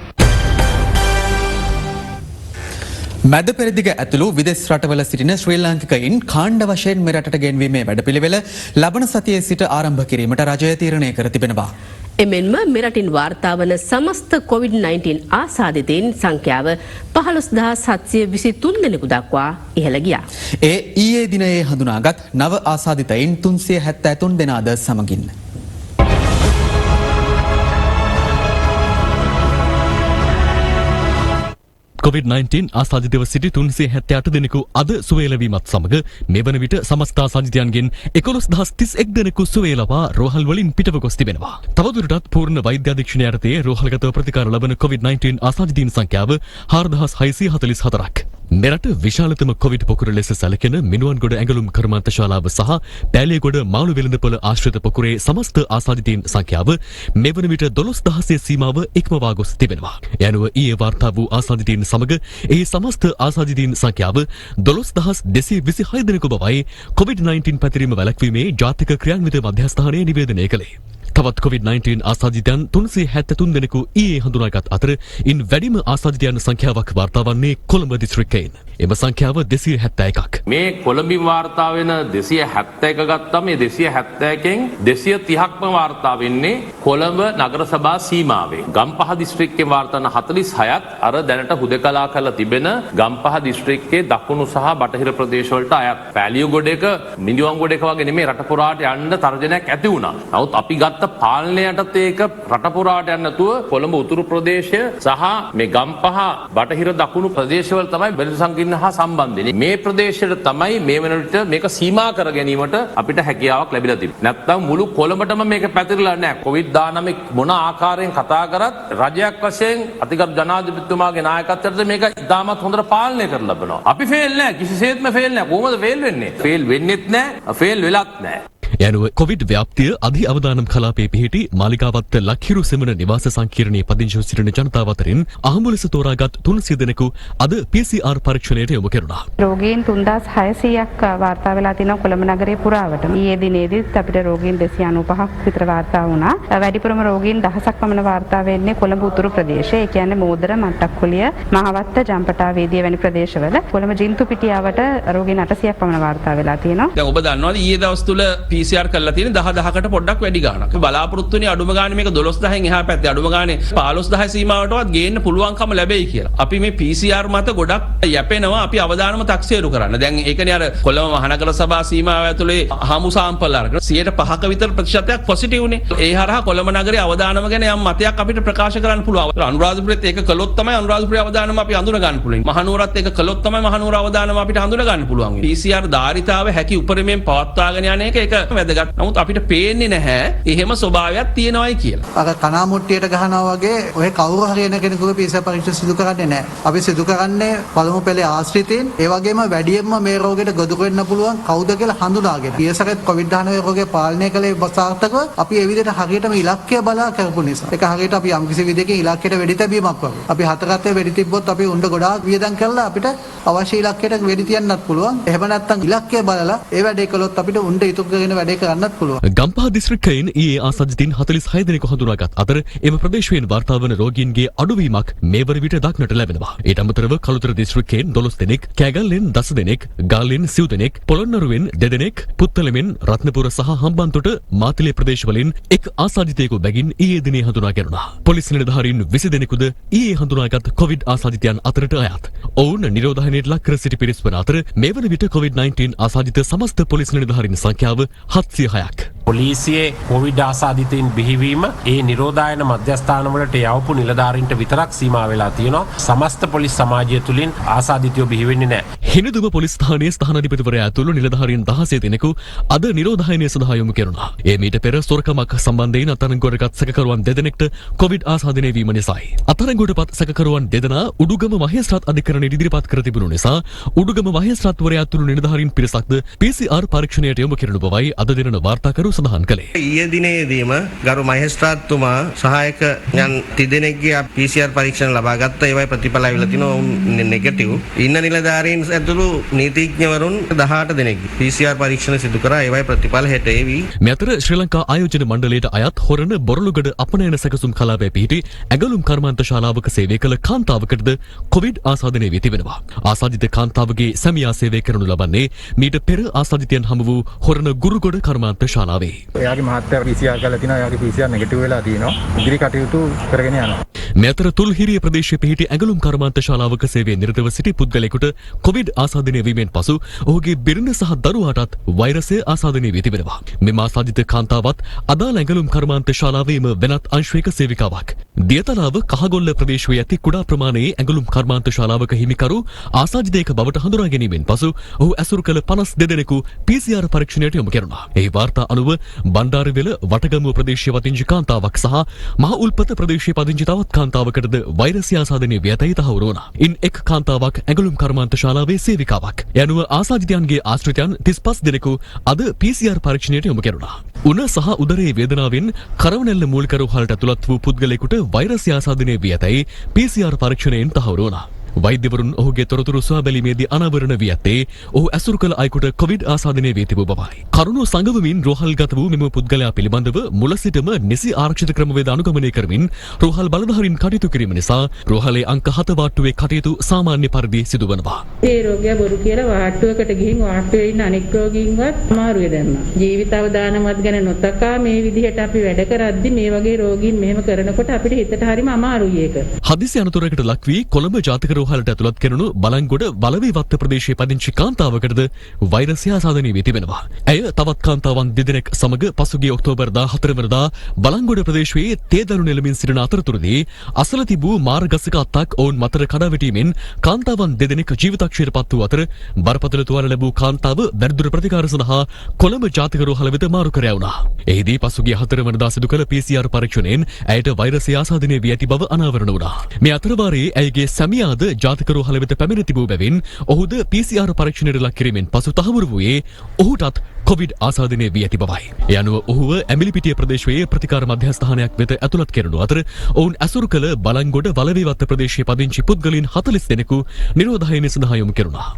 මැද පෙරදිග ඇතුළු විදෙස් රටවල සිටින ශ්‍රී ලාංකිකයින් කාණ්ඩ වශයෙන් මෙරටට ගෙන්වීමේ වැඩපිළිවෙල ලබන සතියේ සිට ආරම්භ කිරීමට රජය තීරණය කර තිබෙනවා. එමෙන්ම මෙරටින් වාර්තා වන සමස්ත COVID-19 ආසාදිතයින් සංඛ්‍යාව 15723 දෙනෙකු දක්වා ඉහළ ගියා. ඒ ඊයේ දිනයේ හඳුනාගත් නව ආසාදිතයින් 373 දෙනාද සමගින්. COVID-19 ආසාදිතව සිටි 378 දෙනෙකු අද සුවය ලැබීමත් සමග මේ වන විට සමස්ත ආසාදිතයන්ගෙන් 11031 දෙනෙකු සුවය ලබා රෝහල් වලින් පිටව ගොස් තිබෙනවා. තවදුරටත් පූර්ණ වෛද්‍ය අධීක්ෂණය යටතේ රෝහල්ගත ප්‍රතිකාර ලබන COVID-19 ආසාදිතයින් සංඛ්‍යාව 4644ක්. මෙරට විශාලතම කොවිඩ් පොකුර ලෙස සැලකෙන මිනුවන්ගොඩ ඇඟලුම් කර්මාන්ත ශාලාව සහ පෑලියගොඩ මාළු වෙළඳපොළ ආශ්‍රිත පොකුරේ සමස්ත ආසාදිතයින් සංඛ්‍යාව මේ වන විට 12000 සීමාව ඉක්මවා ගොස් තිබෙනවා. යනුව ඊයේ වාර්තා වූ ආසාදිතයින් සමග එහි සමස්ත ආසාදිතයින් සංඛ්‍යාව 12226 දෙනෙකු බවයි COVID-19 පැතිරීම වැළැක්වීමේ ජාතික ක්‍රියාන්විත මධ්‍යස්ථානය නිවේදනය කළේ. තවත් COVID-19 ආසාදිතයන් 373 දෙනෙකු ඊයේ හඳුනාගත් අතර ඉන් වැඩිම ආසාදිතයන් සංඛ්‍යාවක් වාර්තා වන්නේ කොළඹ දිස්ත්‍රික්කයෙන්. එම සංඛ්‍යාව 271ක්. මේ කොළඹින් වාර්තා වෙන 271 ගත්තම මේ 271කින් 230ක්ම වාර්තා වෙන්නේ කොළඹ නගර සභා සීමාවේ. ගම්පහ දිස්ත්‍රික්කයේ වාර්තා වන 46ක් අර දැනට හුදකලා කරලා තිබෙන ගම්පහ දිස්ත්‍රික්කයේ දකුණු සහ බටහිර ප්‍රදේශ වලට අයත්. පැලියගොඩක මිනිවන්ගොඩක වගේ නෙමෙයි රට පුරාට යන්න තර්ජනයක් ඇති වුණා. නමුත් අපි ගත්ත පාලනයටත් ඒක රට පුරාට යන්න නැතුව කොළඹ උතුරු ප්‍රදේශය සහ මේ ගම්පහ බටහිර දකුණු ප්‍රදේශවල තමයි බෙල්ල සංකීර්ණ හා සම්බන්ධ වෙන්නේ. මේ ප්‍රදේශයට තමයි මේ වෙන විට මේක සීමා කර ගැනීමට අපිට හැකියාවක් ලැබිලා තිබෙන්නේ. නැත්නම් මුළු කොළඹටම මේක පැතිරලා නැහැ. COVID-19 මොන ආකාරයෙන් කතා කරත් රජයක් වශයෙන් අතිගරු ජනාධිපතිතුමාගේ නායකත්වයට මේක ඉතාමත් හොඳට පාලනය කරලා ලබනවා. අපි ෆේල් නැහැ. කිසිසේත්ම ෆේල් නැහැ. කොහොමද ෆේල් වෙන්නේ? ෆේල් වෙන්නෙත් නැහැ. ෆේල් වෙලත් නැහැ. යනුව කොවිඩ් ව්‍යාප්තිය අධි අවදානම් කලාපයේ පිහිටි මාලිකාවත්ත ලක්හිරු සෙමන නිවාස සංකීර්ණයේ පදිංචිව සිටින ජනතාව අතරින් අහඹු ලෙස තෝරාගත් 300 දෙනෙකු අද PCR පරීක්ෂණයට යොමු කෙරුණා. රෝගීන් 3600ක් වාර්තා වෙලා තිනවා කොළඹ නගරයේ පුරාවට. ඊයේ දිනේදීත් අපිට රෝගීන් 295ක් විතර වාර්තා වුණා. වැඩිපුරම රෝගීන් 1000ක් පමණ වාර්තා වෙන්නේ කොළඹ උතුරු ප්‍රදේශයේ. ඒ කියන්නේ මෝදර, මට්ටක්කුලිය, මහවත්ත, ජම්පටා වේදිය වැනි ප්‍රදේශවල. කොළඹ ජින්තු පිටියාවට රෝගීන් 800ක් පමණ වාර්තා වෙලා තියෙනවා. දැන් ඔබ දන්නවද ඊයේ දවස් තුල PCR කරලා තියෙන 10000කට පොඩ්ඩක් වැඩි ගාණක්. බලාපොරොත්තු වෙන්නේ අඩුම ගානේ මේක 12000න් එහා පැත්තේ අඩුම ගානේ 15000 සීමාවටවත් ගේන්න පුළුවන්කම ලැබෙයි කියලා. අපි මේ PCR මත ගොඩක් යැපෙනවා. අපි අවදානම තක්සේරු කරන්න. දැන් ඒකනේ අර කොළඹ මහනගර සභා සීමාව ඇතුලේ හමු සාම්පල් අරගෙන 5% විතර ප්‍රතිශතයක් පොසිටිව් නේ. ඒ හරහා කොළඹ නගරයේ අවදානම ගැන යම් මතයක් අපිට ප්‍රකාශ කරන්න පුළුවන්. අනුරාධපුරෙත් ඒක කළොත් තමයි අනුරාධපුරයේ අවදානම අපි හඳුන ගන්න පුළුවන්. මහනුවරත් ඒක කළොත් තමයි මහනුවර අවදානම අපිට හඳුන ගන්න පුළුවන්. PCR ධාරිතාව හැකි උපරිමයෙන් පවත්වාගෙන යන එක වැදගත්. නමුත් අපිට පේන්නේ නැහැ එහෙම ස්වභාවයක් තියෙනවායි කියලා. අර කනාමුට්ටියට ගහනවා වගේ ඔය කවුරු හරි එන කෙනෙකුගේ PCR පරීක්ෂා සිදු කරන්නේ නැහැ. අපි සිදු කරන්නේ පළමු පෙළේ ආශ්‍රිතයින් ඒ වගේම වැඩියෙන්ම මේ රෝගයට ගොදුරු වෙන්න පුළුවන් කවුද කියලා හඳුනාගෙන. ඊසරත් COVID-19 රෝගය පාලනය කළේ සාර්ථකව අපි ඒ විදිහට හරියටම ඉලක්කය බලා කරපු නිසා. ඒක හරියට අපි යම්කිසි විදිහකින් ඉලක්කයට වෙඩි තැබීමක් වගේ. අපි හතරකට වෙඩි තිබ්බොත් අපි උණ්ඩ ගොඩාක් වියදම් කරලා අපිට අවශ්‍ය ඉලක්කයට වෙඩි තියන්නත් පුළුවන්. එහෙම නැත්නම් ඉලක්කය බලලා ඒ වැඩේ කළොත් අපිට උණ්ඩ ඉතුරු කරගෙන වැඩේ කරන්නත් පුළුවන්. ගම්පහ දිස්ත්‍රික්කයෙන් ඊයේ ආසාදිතින් 46 දෙනෙකු හඳුනාගත් අතර එම ප්‍රදේශයෙන් වාර්තා වන රෝගීන්ගේ අඩුවීමක් මේවර විට දක්නට ලැබෙනවා. ඊට අමතරව කළුතර දිස්ත්‍රික්කයෙන් 12 දෙනෙක්, කෑගල්ලෙන් 10 දෙනෙක්, ගාල්ලෙන් 7 දෙනෙක්, පොළොන්නරුවෙන් 2 දෙනෙක්, පුත්තලමෙන් රත්නපුර සහ හම්බන්තොට මාතලේ ප්‍රදේශවලින් එක් ආසාදිතයෙකු බැගින් ඊයේ දිනේ හඳුනා ගැනුණා. පොලිස් නිලධාරීන් 20 දෙනෙකුද ඊයේ හඳුනාගත් කොවිඩ් ආසාදිතයන් අතරට අයත්. ඔවුන් නිරෝධායනයට ලක් කර සිටි පිරිස් වන අතර මේ වන විට COVID-19 ආසාදිත සමස්ත පොලිස් නිලධාරීන් සංඛ්‍යාව 706ක්. පොලිසියේ කොවිඩ් ආසාදිතයින් බිහිවීම ඒ නිරෝධායන මධ්‍යස්ථානවලට යවපු නිලධාරීන්ට විතරක් සීමා වෙලා තියෙනවා. සමස්ත පොලිස් සමාජය තුලින් ආසාදිතයෝ බිහි වෙන්නේ නැහැ. හිනදුම පොලිස් ස්ථානයේ ස්ථානාධිපතිවරයා ඇතුළු නිලධාරීන් 16 දෙනෙකු අද නිරෝධායනය සඳහා යොමු කෙරුණා. ඒ මීට පෙර සොරකමක් සම්බන්ධයෙන් අත්අඩංගුවටගත් සැකකරුවන් 2 දෙනෙක්ට කොවිඩ් ආසාදනය වීම නිසායි. අත්අඩංගුවටපත් සැකකරුවන් 2 දෙනා උඩුගම මහේස්ත්‍රාත් අධිකරණයට ඉදිරිපත් කර තිබුණු නිසා උඩුගම මහේස්ත්‍රාත්වරයා ඇතුළු නිලධාරීන් පිරිසක්ද PCR පරීක්ෂණයට යොමු කෙරෙනු බවයි අද දින වාර්තාකරු සඳහන් කළේ. ඊයේ දිනේදීම ගරු මහේස්ත්‍රාත්තුමා සහායක යන් 30 දෙනෙක්ගේ PCR පරීක්ෂණ ලබා ගත්තා. ඒවයි ප්‍රතිඵල ආවිලා තිනවා නෙගටිව්. ඉන්න නිලධාරීන් ඇතුළු නීතිඥවරුන් 18 දෙනෙක් PCR පරීක්ෂණ සිදු කරා. ඒවයි ප්‍රතිඵල හෙට එවි. මේ අතර ශ්‍රී ලංකා ආයෝජන මණ්ඩලයට අයත් හොරණ බොරළුගඩ අපනයන සැකසුම් කලාපයේ පිහිටි ඇගලුම් කර්මාන්ත ශාලාවක සේවය කළ කාන්තාවකටද කොවිඩ් ආසාදනය වී තිබෙනවා. ආසාදිත කාන්තාවගේ සැමියා සේවය කරනු ලබන්නේ මීට පෙර ආසාදිතයන් හමු වූ හොරණ ගුරුගොඩ කර්මාන්ත ශාලාවේ. එයාගේ මහත්තයා PCR කරලා තිනවා. එයාගේ PCR නෙගටිව් වෙලා තියෙනවා. ඉදිරි කටයුතු කරගෙන යනවා. මේ අතර තුල්හිරිය ප්‍රදේශයේ පිහිටි ඇගලුම් කර්මාන්ත ශාලාවක සේවයේ නිරතව සිටි පුද්ගලයෙකුට කොවිඩ් ආසාදනය වීමෙන් පසු ඔහුගේ බිරිඳ සහ දරුවාටත් වෛරසය ආසාදනය වී තිබෙනවා. මෙම ආසාදිත කාන්තාවත් අදාළ ඇගලුම් කර්මාන්ත ශාලාවේම වෙනත් අංශයක සේවිකාවක්. දියතලාව කහගොල්ල ප්‍රදේශයේ ඇති කුඩා ප්‍රමාණයේ ඇගලුම් කර්මාන්ත ශාලාවක හිමිකරු ආසාදිතයෙක් බවට හඳුනා ගැනීමෙන් පසු ඔහු ඇසුරු කළ 52 දෙනෙකු PCR පරීක්ෂණයට යොමු කෙරුණා. එහි වාර්තා අනුව බණ්ඩාරවිල වටගමුව ප්‍රදේශයේ පදිංචි කාන්තාවක් සහ මහ උල්පත ප්‍රදේශයේ පදිංචි තවත් කාන්තාවකටද වෛරසය ආසාදනය වී ඇතැයි තහවුරු වුණා. ඉන් එක් කාන්තාවක් ඇගලුම් කර්මාන්ත ශාලාවේ සේවිකාවක්. යනුව ආසාදිතයන්ගේ ආශ්‍රිතයන් 35 දෙනෙකු අද PCR පරීක්ෂණයට යොමු කෙරුණා. උණ සහ උදරයේ වේදනාවෙන් කරවනැල්ල මූලික රෝහලට ඇතුළත් වූ පුද්ගලයෙකුට වෛරසය ආසාදනය වී ඇතැයි PCR පරීක්ෂණයෙන් තහවුරු වුණා. වෛද්‍යවරුන් ඔහුගේ තොරතුරු සොයා බැලීමේදී අනාවරණ වී ඇත්තේ ඔහු ඇසුරු කළ අයෙකුට කොවිඩ් ආසාදනය වී තිබූ බවයි. කරුණු සංගවමින් රෝහල්ගත වූ මෙම පුද්ගලයා පිළිබඳව මුල සිටම නිසි ආරක්ෂිත ක්‍රමවේද අනුගමනය කරමින් රෝහල් බලධාරීන් කටයුතු කිරීම නිසා රෝහලේ අංක 7 වාට්ටුවේ කටයුතු සාමාන්‍ය පරිදි සිදුවනවා. ඒ රෝගියා බොරු කියලා වාට්ටුවකට ගිහින් වාට්ටුවේ ඉන්න අනෙක් රෝගීන්වත් අමාරුවේ දැම්මා. ජීවිත අවදානමත් ගැන නොතකා මේ විදිහට අපි වැඩ කරද්දි මේ වගේ රෝගීන් මෙහෙම කරනකොට අපිට හිතට හරිම අමාරුයි ඒක. හදිසි අනතුරකට ලක් වී කොළඹ ජාතික රෝහලට ඇතුළත් කෙරුණු බලංගොඩ බලවේවත්ත ප්‍රදේශයේ පදිංචි කාන්තාවකටද වෛරසය ආසාදනය වී තිබෙනවා. ඇය තවත් කාන්තාවන් දෙදෙනෙක් සමග පසුගිය ඔක්තෝබර් 14 වෙනිදා බලංගොඩ ප්‍රදේශයේ තේදළු නෙලමින් සිටින අතරතුරදී අසල තිබූ මාර්ගසක අත්තක් ඔවුන් මතට කඩා වැටීමෙන් කාන්තාවන් දෙදෙනෙක් ජීවිතක්ෂයට පත් වූ අතර බරපතල තුවාල ලැබූ කාන්තාව වැඩිදුර ප්‍රතිකාර සඳහා කොළඹ ජාතික රෝහල වෙත මාරු කර ඇවුණා. එහිදී පසුගිය 4 වෙනිදා සිදු කළ PCR පරීක්ෂණයෙන් ඇයට වෛරසය ආසාදනය වී ඇති බව අනාවරණ වුණා. මේ අතරවාරයේ ඇයගේ සැමියාද ජාතික රෝහල වෙත පැමිණ තිබූ බැවින් ඔහුද PCR පරීක්ෂණයට ලක් කිරීමෙන් පසු තහවුරු වූයේ ඔහුටත් කොවිඩ් ආසාදනය වී ඇති බවයි. ඒ අනුව ඔහුව ඇමිලිපිටිය ප්‍රදේශයේ ප්‍රතිකාර මධ්‍යස්ථානයක් වෙත ඇතුළත් කෙරුණු අතර ඔවුන් ඇසුරු කළ බලංගොඩ වලවේවත්ත ප්‍රදේශයේ පදිංචි පුද්ගලයන් 40 දෙනෙකු නිරෝධායනය සඳහා යොමු කෙරුණා.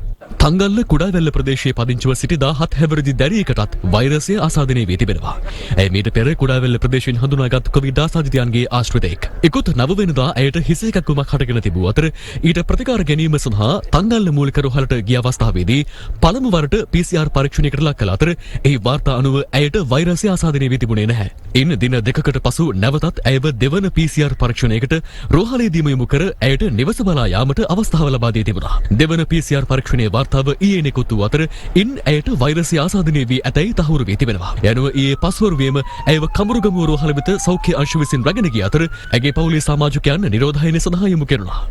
තංගල්ල කුඩාවැල්ල ප්‍රදේශයේ පදිංචිව සිටි 17 හැවිරිදි දැරියකටත් වෛරසය ආසාදනය වී තිබෙනවා. ඇය මීට පෙර කුඩාවැල්ල ප්‍රදේශයෙන් හඳුනාගත් කොවිඩ් ආසාදිතයන්ගේ ආශ්‍රිතයෙක්. ඉකුත් 9 වෙනිදා ඇයට හිසේ කැක්කුමක් හටගෙන තිබූ අතර ඊට ප්‍රතිකාර ගැනීම සඳහා තංගල්ල මූලික රෝහලට ගිය අවස්ථාවේදී පළමු වරට PCR පරීක්ෂණයකට ලක් කළ අතර එහි වාර්තා අනුව ඇයට වෛරසය ආසාදනය වී තිබුණේ නැහැ. ඉන් දින දෙකකට පසු නැවතත් ඇයව දෙවන PCR පරීක්ෂණයකට රෝහලේදීම යොමු කර ඇයට නිවස බලා යාමට අවස්ථාව ලබා දී තිබුණා. දෙවන PCR පරීක්ෂණයේ වාර්තාව ඊයේ නිකුත් වූ අතර ඉන් ඇයට වෛරසය ආසාදනය වී ඇතැයි තහවුරු වී තිබෙනවා. යනුව ඊයේ පස්වරුවේම ඇයව කමුරුගමුව රෝහල වෙත සෞඛ්‍ය අංශ විසින් රැගෙන ගිය අතර ඇගේ පවුලේ සමාජිකයන් නිරෝධායනය සඳහා යොමු කෙරුණා.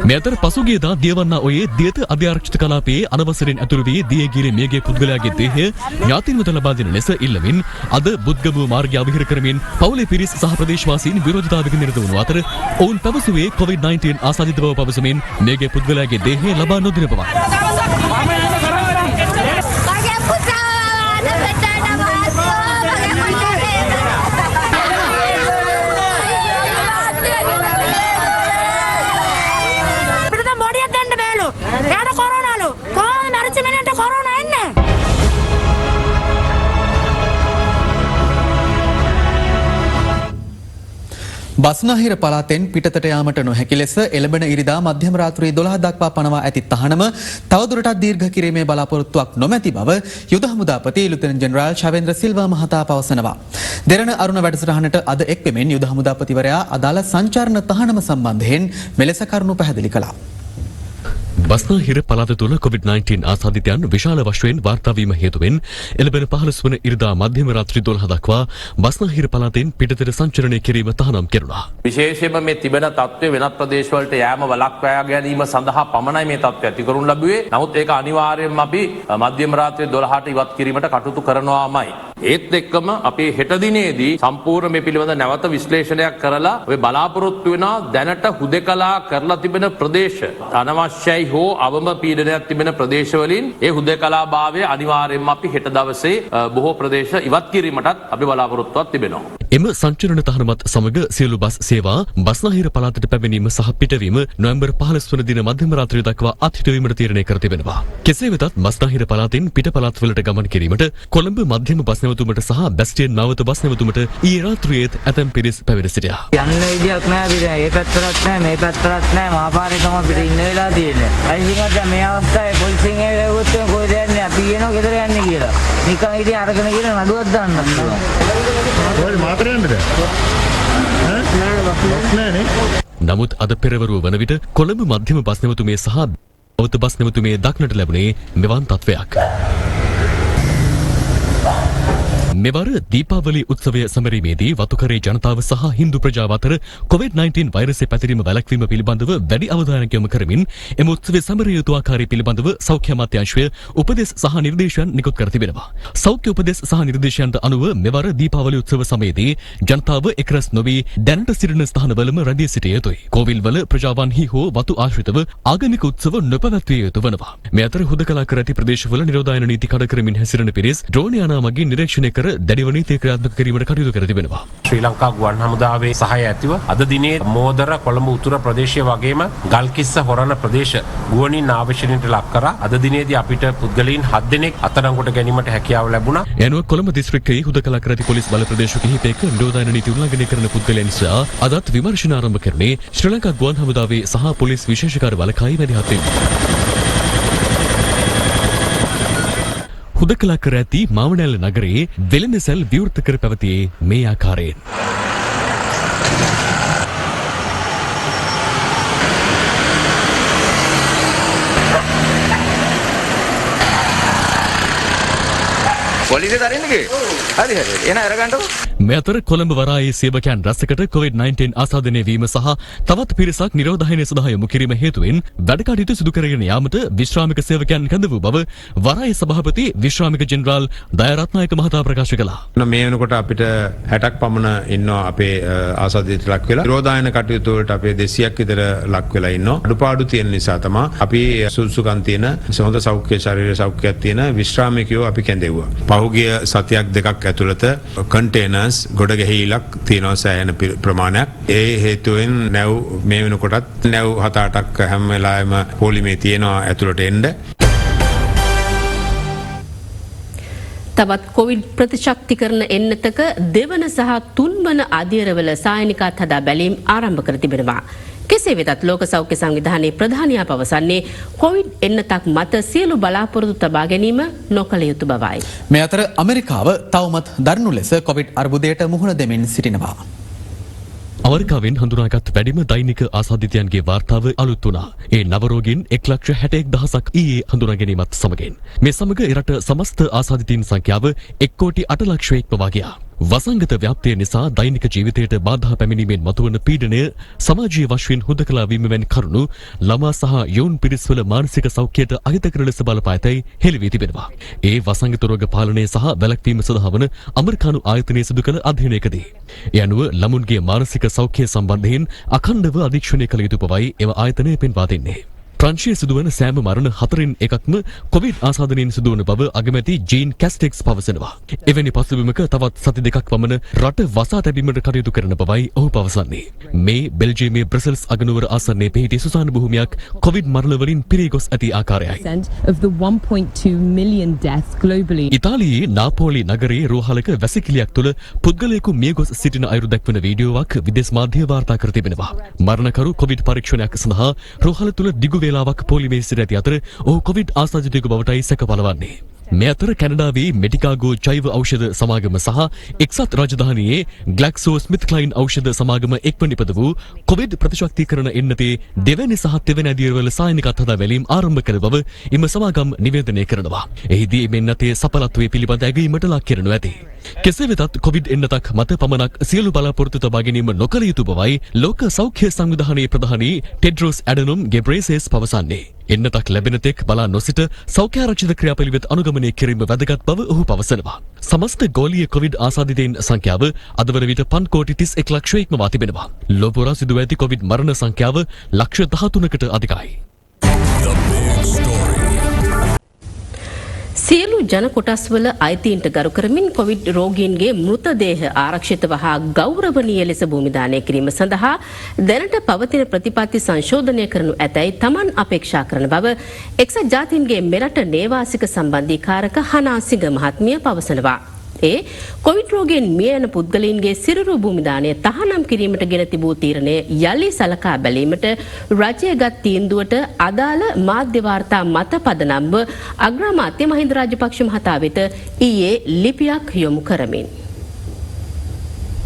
මේ අතර පසුගියදා දියවන්නා ඔයේ දියත අධ්‍යාරක්ෂිත කලාපයේ අනවසරෙන් ඇතුළු වී දියගිරි මේගේ පුද්ගලයාගේ දේහය ඥාතීන්වත ලබා දෙන ලෙස ඉල්ලමින් අද බුද්ධගමුව මාර්ගය අවහිර කරමින් පවුලේ පිරිස් සහ ප්‍රදේශවාසීන් විරෝධතාවයක නිරත වුණු අතර ඔවුන් පැවසුවේ COVID-19 ආසාදිත බව පවසමින් මේගේ පුද්ගලයාගේ දේහය ලබා නොදින බවයි. බස්නාහිර පළාතෙන් පිටතට යාමට නොහැකි ලෙස එළඹෙන ඉරිදා මධ්‍යම රාත්‍රී 12 දක්වා පනවා ඇති තහනම තවදුරටත් දීර්ඝ කිරීමේ බලාපොරොත්තුවක් නොමැති බව යුද හමුදාපති ලුතෙනන්ට් ජෙනරාල් ශවේන්ද්‍ර සිල්වා මහතා පවසනවා. දෙරණ අරුණ වැඩසටහනට අද එක් වෙමින් යුද හමුදාපතිවරයා අදාළ සංචාරණ තහනම සම්බන්ධයෙන් මෙලෙස කරුණු පැහැදිලි කළා. බස්නාහිර පළාත තුළ COVID-19 ආසාදිතයන් විශාල වශයෙන් වාර්තා වීම හේතුවෙන් එළඹෙන 15 වන ඉරිදා මධ්‍යම රාත්‍රී 12 දක්වා බස්නාහිර පළාතෙන් පිටතට සංචරණය කිරීම තහනම් කෙරුණා. විශේෂයෙන්ම මේ තිබෙන තත්ත්වය වෙනත් ප්‍රදේශවලට යෑම වළක්වා ගැනීම සඳහා පමණයි මේ තත්ත්වය ඇති කරනු ලැබුවේ. නමුත් ඒක අනිවාර්යයෙන්ම අපි මධ්‍යම රාත්‍රී 12ට ඉවත් කිරීමට කටයුතු කරනවාමයි. ඒත් එක්කම අපේ හෙට දිනේදී සම්පූර්ණ මේ පිළිබඳ නැවත විශ්ලේෂණයක් කරලා ඔය බලාපොරොත්තු වෙනා දැනට හුදකලා කරලා තිබෙන ප්‍රදේශ අනවශ්‍යයි හෝ අවම පීඩනයක් තිබෙන ප්‍රදේශවලින් ඒ හුදකලාභාවය අනිවාර්යයෙන්ම අපි හෙට දවසේ බොහෝ ප්‍රදේශ ඉවත් කිරීමටත් අපි බලාපොරොත්තුවක් තිබෙනවා. එම සංචරණ තහනමත් සමග සියලු බස් සේවා බස්නාහිර පළාතට පැමිණීම සහ පිටවීම නොවැම්බර් 15 වන දින මධ්‍යම රාත්‍රිය දක්වා අත්හිටුවීමට තීරණය කර තිබෙනවා. කෙසේ වෙතත් බස්නාහිර පළාතෙන් පිට පළාත්වලට ගමන් කිරීමට කොළඹ මධ්‍යම බස් නැවතුමට සහ බැස්ටියන් නාවත බස් නැවතුමට ඊයේ රාත්‍රියේත් ඇතැම් පිරිස් පැමිණ සිටියා. යන්න විදියක් නෑ අපිට. ඒ පැත්තටත් නෑ මේ පැත්තටත් නෑ මහපාරේ තමයි අපිට ඉන්න වෙලා තියෙන්නේ. අයිසිකත් මේ අවස්ථාවේ පොලිසියෙන් ඇවිල්ලා කොහෙද යන්නේ අපි කියනවා ගෙදර යන්නේ කියලා. නිකන් ඉතින් අරගෙන ගිහලා නඩුවක් දාන්න පුළුවන්. ඔය මාතරේ යන්නද? නමුත් අද පෙරවරුව වන විට කොළඹ මධ්‍යම බස් නැවතුමේ සහ අවත බස් නැවතුමේ දක්නට ලැබුණේ මෙවන් තත්වයක්. මෙවර දීපාවලි උත්සවය සමරීමේදී වතුකරේ ජනතාව සහ හින්දු ප්‍රජාව අතර COVID-19 වෛරසය පැතිරීම වැළැක්වීම පිළිබඳව වැඩි අවධානයක් යොමු කරමින් එම උත්සවය සමරිය යුතු ආකාරය පිළිබඳව සෞඛ්‍ය අමාත්‍යාංශය උපදෙස් සහ නිර්දේශයන් නිකුත් කර තිබෙනවා. සෞඛ්‍ය උපදෙස් සහ නිර්දේශයන්ට අනුව මෙවර දීපාවලි උත්සව සමයේදී ජනතාව එක්රැස් නොවී දැනට සිටින ස්ථානවලම රැඳී සිටිය යුතුයි. කෝවිල්වල ප්‍රජාවන්හි හෝ වතු ආශ්‍රිතව ආගමික උත්සව නොපැවැත්විය යුතු වනවා. මේ අතර හුදකලා කර ඇති ප්‍රදේශවල නිරෝධායන නීති කඩ කරමින් හැසිරෙන පිරිස් ඩ්‍රෝන් යානා මගින් නිරීක්ෂණය කර කර දැඩිව නීතිය ක්‍රියාත්මක කිරීමට කටයුතු කර තිබෙනවා. ශ්‍රී ලංකා ගුවන් හමුදාවේ සහාය ඇතිව අද දිනේ මෝදර කොළඹ උතුර ප්‍රදේශය වගේම ගල්කිස්ස හොරණ ප්‍රදේශ ගුවනින් ආවේශනයට ලක් කරා. අද දිනේදී අපිට පුද්ගලයන් 7 දෙනෙක් අත්අඩංගුවට ගැනීමට හැකියාව ලැබුණා. යනුව කොළඹ දිස්ත්‍රික්කයේ හුදකලා කර ඇති පොලිස් බල ප්‍රදේශ කිහිපයක නිරෝධායන නීති උල්ලංඝනය කරන පුද්ගලයන් නිසා අදත් විමර්ශන ආරම්භ කරන්නේ ශ්‍රී ලංකා ගුවන් හමුදාවේ සහ පොලිස් විශේෂකාර්ය බලකායි මැදිහත් වෙමින්. හුදකලා කර ඇති මාවනැල්ල නගරයේ වෙළඳසැල් විවෘත කර පැවතියේ මේ ආකාරයෙන්. පොලිසිය දරින්නගේ හරි හරි එන අරගන්නකො. මේ අතර කොළඹ වරායේ සේවකයන් රැසකට COVID-19 ආසාදනය වීම සහ තවත් පිරිසක් නිරෝධායනය සඳහා යොමු කිරීම හේතුවෙන් වැඩ කටයුතු සිදු කරගෙන යාමට විශ්‍රාමික සේවකයන් කැඳ වූ බව වරායේ සභාපති විශ්‍රාමික ජෙනරාල් දයාරත්නායක මහතා ප්‍රකාශ කළා. මේ වෙනකොට අපිට 60ක් පමණ ඉන්නවා අපේ ආසාදිතට ලක් වෙලා. නිරෝධායන කටයුතු වලට අපේ 200ක් විතර ලක් වෙලා ඉන්නවා. අඩුපාඩු තියෙන නිසා තමයි අපි සුසුකම් තියෙන හොඳ සෞඛ්‍ය ශරීර සෞඛ්‍යයක් තියෙන විශ්‍රාමිකයෝ අපි කැඳෙව්වා. පහුගිය සතියක් දෙකක් ඇතුළත කන්ටේනර්ස් ගොඩ ගැහිලක් තියෙනවා සෑහෙන ප්‍රමාණයක්. ඒ හේතුවෙන් නැව් මේ වෙනකොටත් නැව් 7-8ක් හැම වෙලාවෙම පොලිමේ තියෙනවා ඇතුළට එන්න. තවත් කොවිඩ් ප්‍රතිශක්තිකරණ එන්නතක දෙවන සහ තුන්වන අධීරවල සායනිකාත් හදා බැලීම් ආරම්භ කර තිබෙනවා. කෙසේ වෙතත් ලෝක සෞඛ්‍ය සංවිධානයේ ප්‍රධානියා පවසන්නේ කොවිඩ් එන්නතක් මත සියලු බලාපොරොත්තු තබා ගැනීම නොකළ යුතු බවයි. මේ අතර ඇමරිකාව තවමත් දරුණු ලෙස කොවිඩ් අර්බුදයට මුහුණ දෙමින් සිටිනවා. ඇමරිකාවෙන් හඳුනාගත් වැඩිම දෛනික ආසාදිතයන්ගේ වාර්තාව අලුත් වුණා. ඒ නව රෝගීන් 1,61,000ක් ඊයේ හඳුනා ගැනීමත් සමගින්. මේ සමග එරට සමස්ත ආසාදිතයින් සංඛ්‍යාව 1,08,00,000ක් පවා ගියා. වසංගත ව්‍යාප්තිය නිසා දෛනික ජීවිතයට බාධා පැමිණීමෙන් මතුවන පීඩනය සමාජීය වශයෙන් හුදකලා වීම වැනි කරුණු ළමා සහ යෝන් පිරිස්වල මානසික සෞඛ්‍යයට අහිතකර ලෙස බලපා ඇතැයි හෙළි වී තිබෙනවා. ඒ වසංගත රෝග පාලනය සහ වැළැක්වීම සඳහා වන ඇමරිකානු ආයතනය සිදු කළ අධ්‍යයනයකදී ඒ අනුව ළමුන්ගේ මානසික සෞඛ්‍ය සම්බන්ධයෙන් අඛණ්ඩව අධීක්ෂණය කළ යුතු බවයි එම ආයතනය පෙන්වා දෙන්නේ. ප්‍රංශයේ සිදුවන සෑම මරණ 4න් එකක්ම කොවිඩ් ආසාදනයෙන් සිදුවන බව අගමැති ජීන් කැස්ටෙක්ස් පවසනවා. එවැනි පසුබිමක තවත් සති දෙකක් පමණ රට වසා තැබීමට කටයුතු කරන බවයි ඔහු පවසන්නේ. මේ බෙල්ජියමේ බ්‍රසල්ස් අගනුවර ආසන්නයේ පිහිටි සුසාන භූමියක් කොවිඩ් මරණ වලින් පිරී ගොස් ඇති ආකාරයයි. ඉතාලියේ නාපෝලි නගරයේ රෝහලක වැසිකිළියක් තුළ පුද්ගලයෙකු මිය ගොස් සිටින අයුරු දැක්වන වීඩියෝවක් විදේශ මාධ්‍ය වාර්තා කර තිබෙනවා. මරණකරු කොවිඩ් පරීක්ෂණයක් සඳහා රෝහල තුළ දිගු වේලාවක් පොලිමේ සිට ඇති අතර ඔහු කොවිඩ් ආසාදිතයෙකු බවටයි සැක පලවන්නේ. මේ අතර කැනඩාවේ මෙඩිකාගෝ ජෛව ඖෂධ සමාගම සහ එක්සත් රාජධානියේ ග්ලැක්සෝ ස්මිත්ක්ලයින් ඖෂධ සමාගම එක්ව නිපද වූ කොවිඩ් ප්‍රතිශක්තිකරණ එන්නතේ දෙවැනි සහ තෙවැනි අදියරවල සායනිකත් හදා බැලීම් ආරම්භ කළ බව එම සමාගම් නිවේදනය කරනවා. එහිදී මේ එන්නතේ සඵලත්වයේ පිළිබඳ ඇගීමට ලක් කරනු ඇති. කෙසේ වෙතත් කොවිඩ් එන්නතක් මත පමණක් සියලු බලාපොරොත්තු තබා ගැනීම නොකළ යුතු බවයි ලෝක සෞඛ්‍ය සංවිධානයේ ප්‍රධානී ටෙඩ්රොස් ඇඩනොම් ගෙබ්‍රේසස් පවසන්නේ. එන්නතක් ලැබෙන තෙක් බලා නොසිට සෞඛ්‍යාරක්ෂිත ක්‍රියාපිළිවෙත් අනුගමනය කිරීම වැදගත් බව ඔහු පවසනවා. සමස්ත ගෝලීය කොවිඩ් ආසාදිතයින් සංඛ්‍යාව අද වන විට 5,31,00,000 ඉක්මවා තිබෙනවා. ලොව පුරා සිදුව ඇති කොවිඩ් මරණ සංඛ්‍යාව 13,00,000කට අධිකයි. සියලු ජන කොටස්වල අයිතීන්ට ගරු කරමින් කොවිඩ් රෝගීන්ගේ මෘතදේහ ආරක්ෂිතව හා ගෞරවනීය ලෙස භූමිදානය කිරීම සඳහා දැනට පවතින ප්‍රතිපත්ති සංශෝධනය කරනු ඇතැයි තමන් අපේක්ෂා කරන බව එක්සත් ජාතීන්ගේ මෙරට නේවාසික සම්බන්ධීකාරක හනාසිංහ මහත්මිය පවසනවා. ඒ කොවිඩ් රෝගයෙන් මිය යන පුද්ගලයින්ගේ සිරුරු භූමිදානය තහනම් කිරීමට ගෙන තිබූ තීරණය යලි සලකා බැලීමට රජය ගත් තීන්දුවට අදාළ මාධ්‍ය වාර්තා මත පදනම්ව අග්‍රාමාත්‍ය මහින්ද රාජපක්ෂ මහතා වෙත ඊයේ ලිපියක් යොමු කරමින්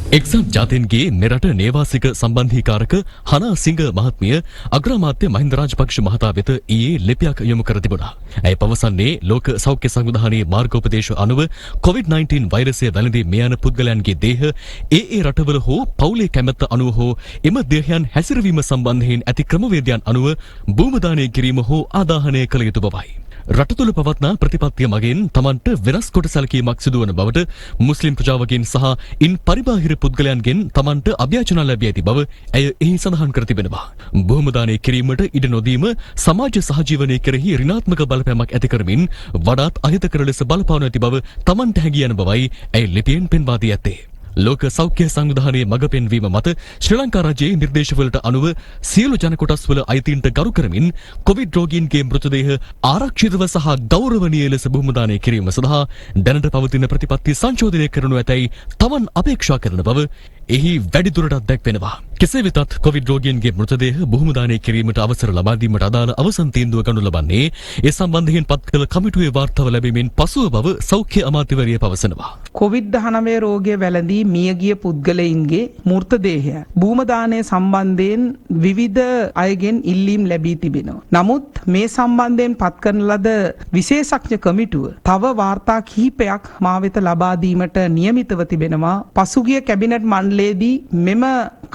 එක්සත් ජාතීන්ගේ මෙරට නේවාසික සම්බන්ධීකාරක හනාසිංහ මහත්මිය අග්‍රාමාත්‍ය මහින්ද රාජපක්ෂ මහතා වෙත ඊයේ ලිපියක් යොමු කර තිබුණා. ඇය පවසන්නේ ලෝක සෞඛ්‍ය සංවිධානයේ මාර්ගෝපදේශ අනුව COVID-19 වෛරසය වැළඳී මිය යන පුද්ගලයන්ගේ දේහ ඒ රටවල හෝ පවුලේ කැමැත්ත අනුව හෝ එම දේහයන් හැසිරවීම සම්බන්ධයෙන් ඇති ක්‍රමවේදයන් අනුව භූමදානය කිරීම හෝ ආදාහනය කළ යුතු බවයි. රට තුළ පවත්නා ප්‍රතිපත්තිය මගින් තමන්ට වෙනස් කොට සැලකීමක් සිදුවන බවට මුස්ලිම් ප්‍රජාවකින් සහ ඉන් පරිබාහිර පුද්ගලයන්ගෙන් තමන්ට අභ්‍යාචන ලැබී ඇති බව ඇය එහි සඳහන් කර තිබෙනවා. බොහොම දානය කිරීමට ඉඩ නොදීම සමාජ සහජීවනය කෙරෙහි ඍණාත්මක බලපෑමක් ඇති කරමින් වඩාත් අහිතකර ලෙස බලපාන ඇති බව තමන්ට හැඟී යන බවයි ඇය ලිපියෙන් පෙන්වා දී ඇත්තේ. ලෝක සෞඛ්‍ය සංවිධානයේ මඟ පෙන්වීම මත ශ්‍රී ලංකා රජයේ නිර්දේශවලට අනුව සියලු ජන කොටස්වල අයිතීන්ට ගරු කරමින් කොවිඩ් රෝගීන්ගේ මෘතදේහ ආරක්ෂිතව සහ ගෞරවනීය ලෙස බොහොමදානය කිරීම සඳහා දැනට පවතින ප්‍රතිපත්ති සංශෝධනය කරනු ඇතැයි තමන් අපේක්ෂා කරන බව එහි වැඩිදුරටත් දැක්වෙනවා. කෙසේ වෙතත් කොවිඩ් රෝගීන්ගේ මෘතදේහ බොහොමදානය කිරීමට අවසර ලබා දීමට අදාළ අවසන් තීන්දුව ගනු ලබන්නේ ඒ සම්බන්ධයෙන් පත් කළ කමිටුවේ වාර්තාව ලැබීමෙන් පසුව බව සෞඛ්‍ය අමාත්‍යවරිය පවසනවා. COVID-19 රෝගය වැළඳී මියගිය පුද්ගලයින්ගේ මෘතදේහය භූමදානය සම්බන්ධයෙන් විවිධ අයගෙන් ඉල්ලීම් ලැබී තිබෙනවා. නමුත් මේ සම්බන්ධයෙන් පත් කරන ලද විශේෂඥ කමිටුව තව වාර්තා කිහිපයක් මා වෙත ලබා දීමට නියමිතව තිබෙනවා. පසුගිය කැබිනට් මණ්ඩලයේදී මෙම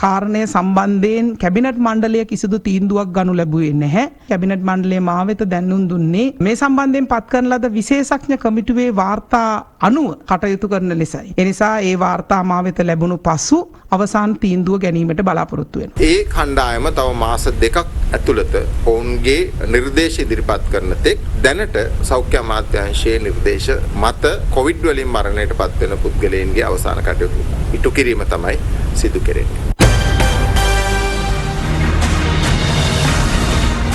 කාරණය සම්බන්ධයෙන් කැබිනට් මණ්ඩලය කිසිදු තීන්දුවක් ගනු ලැබුවේ නැහැ. කැබිනට් මණ්ඩලය මා වෙත දැනුම් දුන්නේ මේ සම්බන්ධයෙන් පත් කරන ලද විශේෂඥ කමිටුවේ වාර්තා අනුව කටයුතු කරන ලෙසයි. එනිසා ඒ වාර්තා මා වෙත ලැබුණු පසු අවසාන තීන්දුව ගැනීමට බලාපොරොත්තු වෙනවා. ඒ කණ්ඩායම තව මාස 2ක් ඇතුළත ඔවුන්ගේ නිර්දේශ ඉදිරිපත් කරන තෙක් දැනට සෞඛ්‍ය අමාත්‍යාංශයේ නිර්දේශ මත කොවිඩ් වලින් මරණයට පත් වෙන පුද්ගලයන්ගේ අවසාන කටයුතු ඉටු කිරීම තමයි සිදු කෙරෙන්නේ.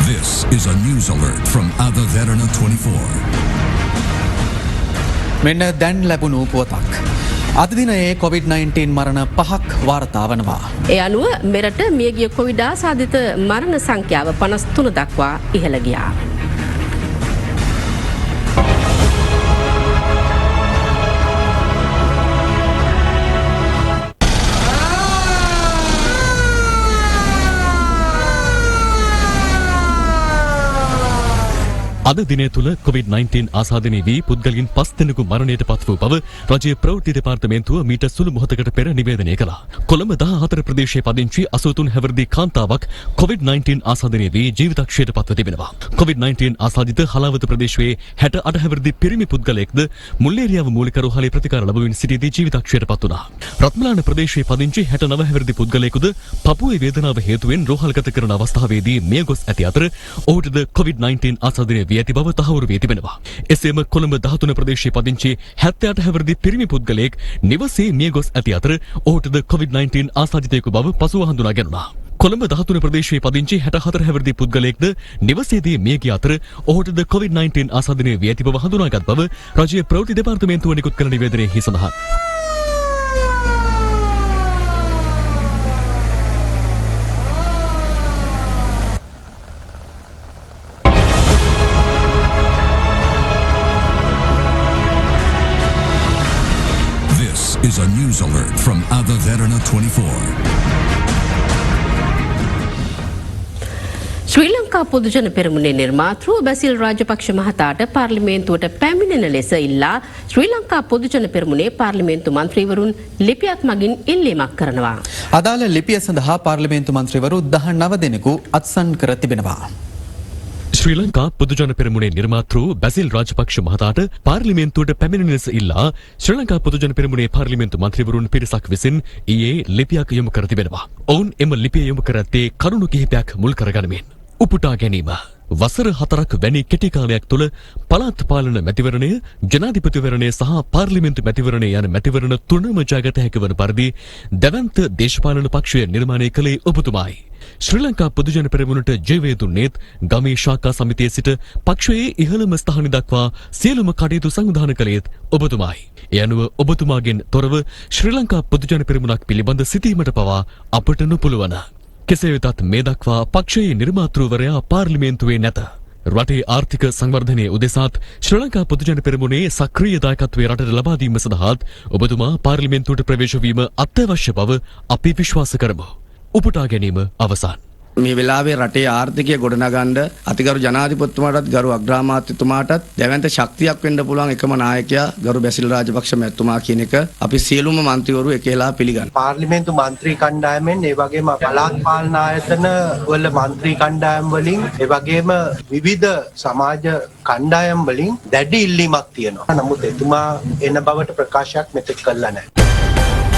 This is a news alert from Ada Verana 24. මෙන්න දැන් ලැබුණු පුවතක්. අද දිනයේ COVID-19 මරණ 5ක් වාර්තා වනවා. ඒ අනුව මෙරට මියගිය කොවිඩ් ආසාදිත මරණ සංඛ්‍යාව 53 දක්වා ඉහළ ගියා. අද දිනය තුළ COVID-19 ආසාදනය වී පුද්ගලයන් 5 දෙනෙකු මරණයට පත් වූ බව රජයේ ප්‍රවෘත්ති දෙපාර්තමේන්තුව මීට සුළු මොහොතකට පෙර නිවේදනය කළා. කොළඹ 14 ප්‍රදේශයේ පදිංචි 83 හැවිරිදි කාන්තාවක් COVID-19 ආසාදනය වී ජීවිතක්ෂයට පත්ව තිබෙනවා. COVID-19 ආසාදිත හලාවත ප්‍රදේශයේ 68 හැවිරිදි පිරිමි පුද්ගලයෙක්ද මුල්ලේරියාව මූලික රෝහලේ ප්‍රතිකාර ලැබමින් සිටියදී ජීවිතක්ෂයට පත් වුණා. රත්මලාන ප්‍රදේශයේ පදිංචි 69 හැවිරිදි පුද්ගලයෙකුද පපුවේ වේදනාව හේතුවෙන් රෝහල්ගත කරන අවස්ථාවේදී මිය ගොස් ඇති අතර ඔහුටද COVID-19 ආසාදනය ඇති බව තහවුරු වී තිබෙනවා. එසේම කොළඹ 13 ප්‍රදේශයේ පදිංචි 78 හැවිරිදි පිරිමි පුද්ගලයෙක් නිවසේ මිය ගොස් ඇති අතර ඔහුටද COVID-19 ආසාදිතයෙකු බව පසුව හඳුනා ගැනුණා. කොළඹ 13 ප්‍රදේශයේ පදිංචි 64 හැවිරිදි පුද්ගලයෙක්ද නිවසේදී මිය ගිය අතර ඔහුටද COVID-19 ආසාදනය වී ඇති බව හඳුනාගත් බව රජයේ ප්‍රවෘත්ති දෙපාර්තමේන්තුව නිකුත් කළ නිවේදනයේ සඳහන්. Is a news alert from Ada Verana 24. ශ්‍රී ලංකා පොදුජන පෙරමුණේ නිර්මාතෘ බැසිල් රාජපක්ෂ මහතාට පාර්ලිමේන්තුවට පැමිණෙන ලෙස ඉල්ලා ශ්‍රී ලංකා පොදුජන පෙරමුණේ පාර්ලිමේන්තු මන්ත්‍රීවරුන් ලිපියක් මගින් ඉල්ලීමක් කරනවා. අදාළ ලිපිය සඳහා පාර්ලිමේන්තු මන්ත්‍රීවරු 19 දෙනෙකු අත්සන් කර තිබෙනවා. ශ්‍රී ලංකා පොදුජන පෙරමුණේ නිර්මාතෘ බැසිල් රාජපක්ෂ මහතාට පාර්ලිමේන්තුවට පැමිණෙන ලෙස ඉල්ලා ශ්‍රී ලංකා පොදුජන පෙරමුණේ පාර්ලිමේන්තු මන්ත්‍රීවරුන් පිරිසක් විසින් ඊයේ ලිපියක් යොමු කර තිබෙනවා. ඔවුන් එම ලිපිය යොමු කර ඇත්තේ කරුණු කිහිපයක් මුල් කරගනිමින් උපුටා ගැනීම, වසර 4ක් වැනි කෙටි කාලයක් තුළ පළාත් පාලන මැතිවරණය, ජනාධිපතිවරණය සහ පාර්ලිමේන්තු මැතිවරණය යන මැතිවරණ තුනම ජයගත හැකි වන පරිදි දැවැන්ත දේශපාලන පක්ෂය නිර්මාණය කළේ ඔබතුමායි. ශ්‍රී ලංකා පොදුජන පෙරමුණට ජීවය දුන්නේත් ගමේ ශාඛා සමිතියේ සිට පක්ෂයේ ඉහළම ස්ථාන දක්වා සියලුම කටයුතු සංවිධානය කළේත් ඔබතුමායි. ඒ අනුව ඔබතුමාගෙන් තොරව ශ්‍රී ලංකා පොදුජන පෙරමුණක් පිළිබඳ සිතීමට පවා අපට නොපුළුවන. කෙසේ වෙතත් මේ දක්වා පක්ෂයේ නිර්මාතෘවරයා පාර්ලිමේන්තුවේ නැත. රටේ ආර්ථික සංවර්ධනය උදෙසාත් ශ්‍රී ලංකා පොදුජන පෙරමුණේ සක්‍රීය දායකත්වයේ රටට ලබා දීම සඳහාත් ඔබතුමා පාර්ලිමේන්තුවට ප්‍රවේශ වීම අත්‍යවශ්‍ය බව අපි විශ්වාස කරමු. උපුටා ගැනීම අවසන්. මේ වෙලාවේ රටේ ආර්ථිකය ගොඩනගන්න අතිගරු ජනාධිපතිතුමාටත් ගරු අග්‍රාමාත්‍යතුමාටත් දැවැන්ත ශක්තියක් වෙන්න පුළුවන් එකම නායකයා ගරු බැසිල් රාජපක්ෂ මැතිතුමා කියන එක අපි සියලුම මන්ත්‍රීවරු එකලා පිළිගන්නවා. පාර්ලිමේන්තු මන්ත්‍රී කණ්ඩායමෙන් ඒ වගේම පළාත් පාලන ආයතන වල මන්ත්‍රී කණ්ඩායම් වලින් ඒ වගේම විවිධ සමාජ කණ්ඩායම් වලින් දැඩි ඉල්ලීමක් තියෙනවා. නමුත් එතුමා එන බවට ප්‍රකාශයක් මෙතෙක් කළා නැහැ.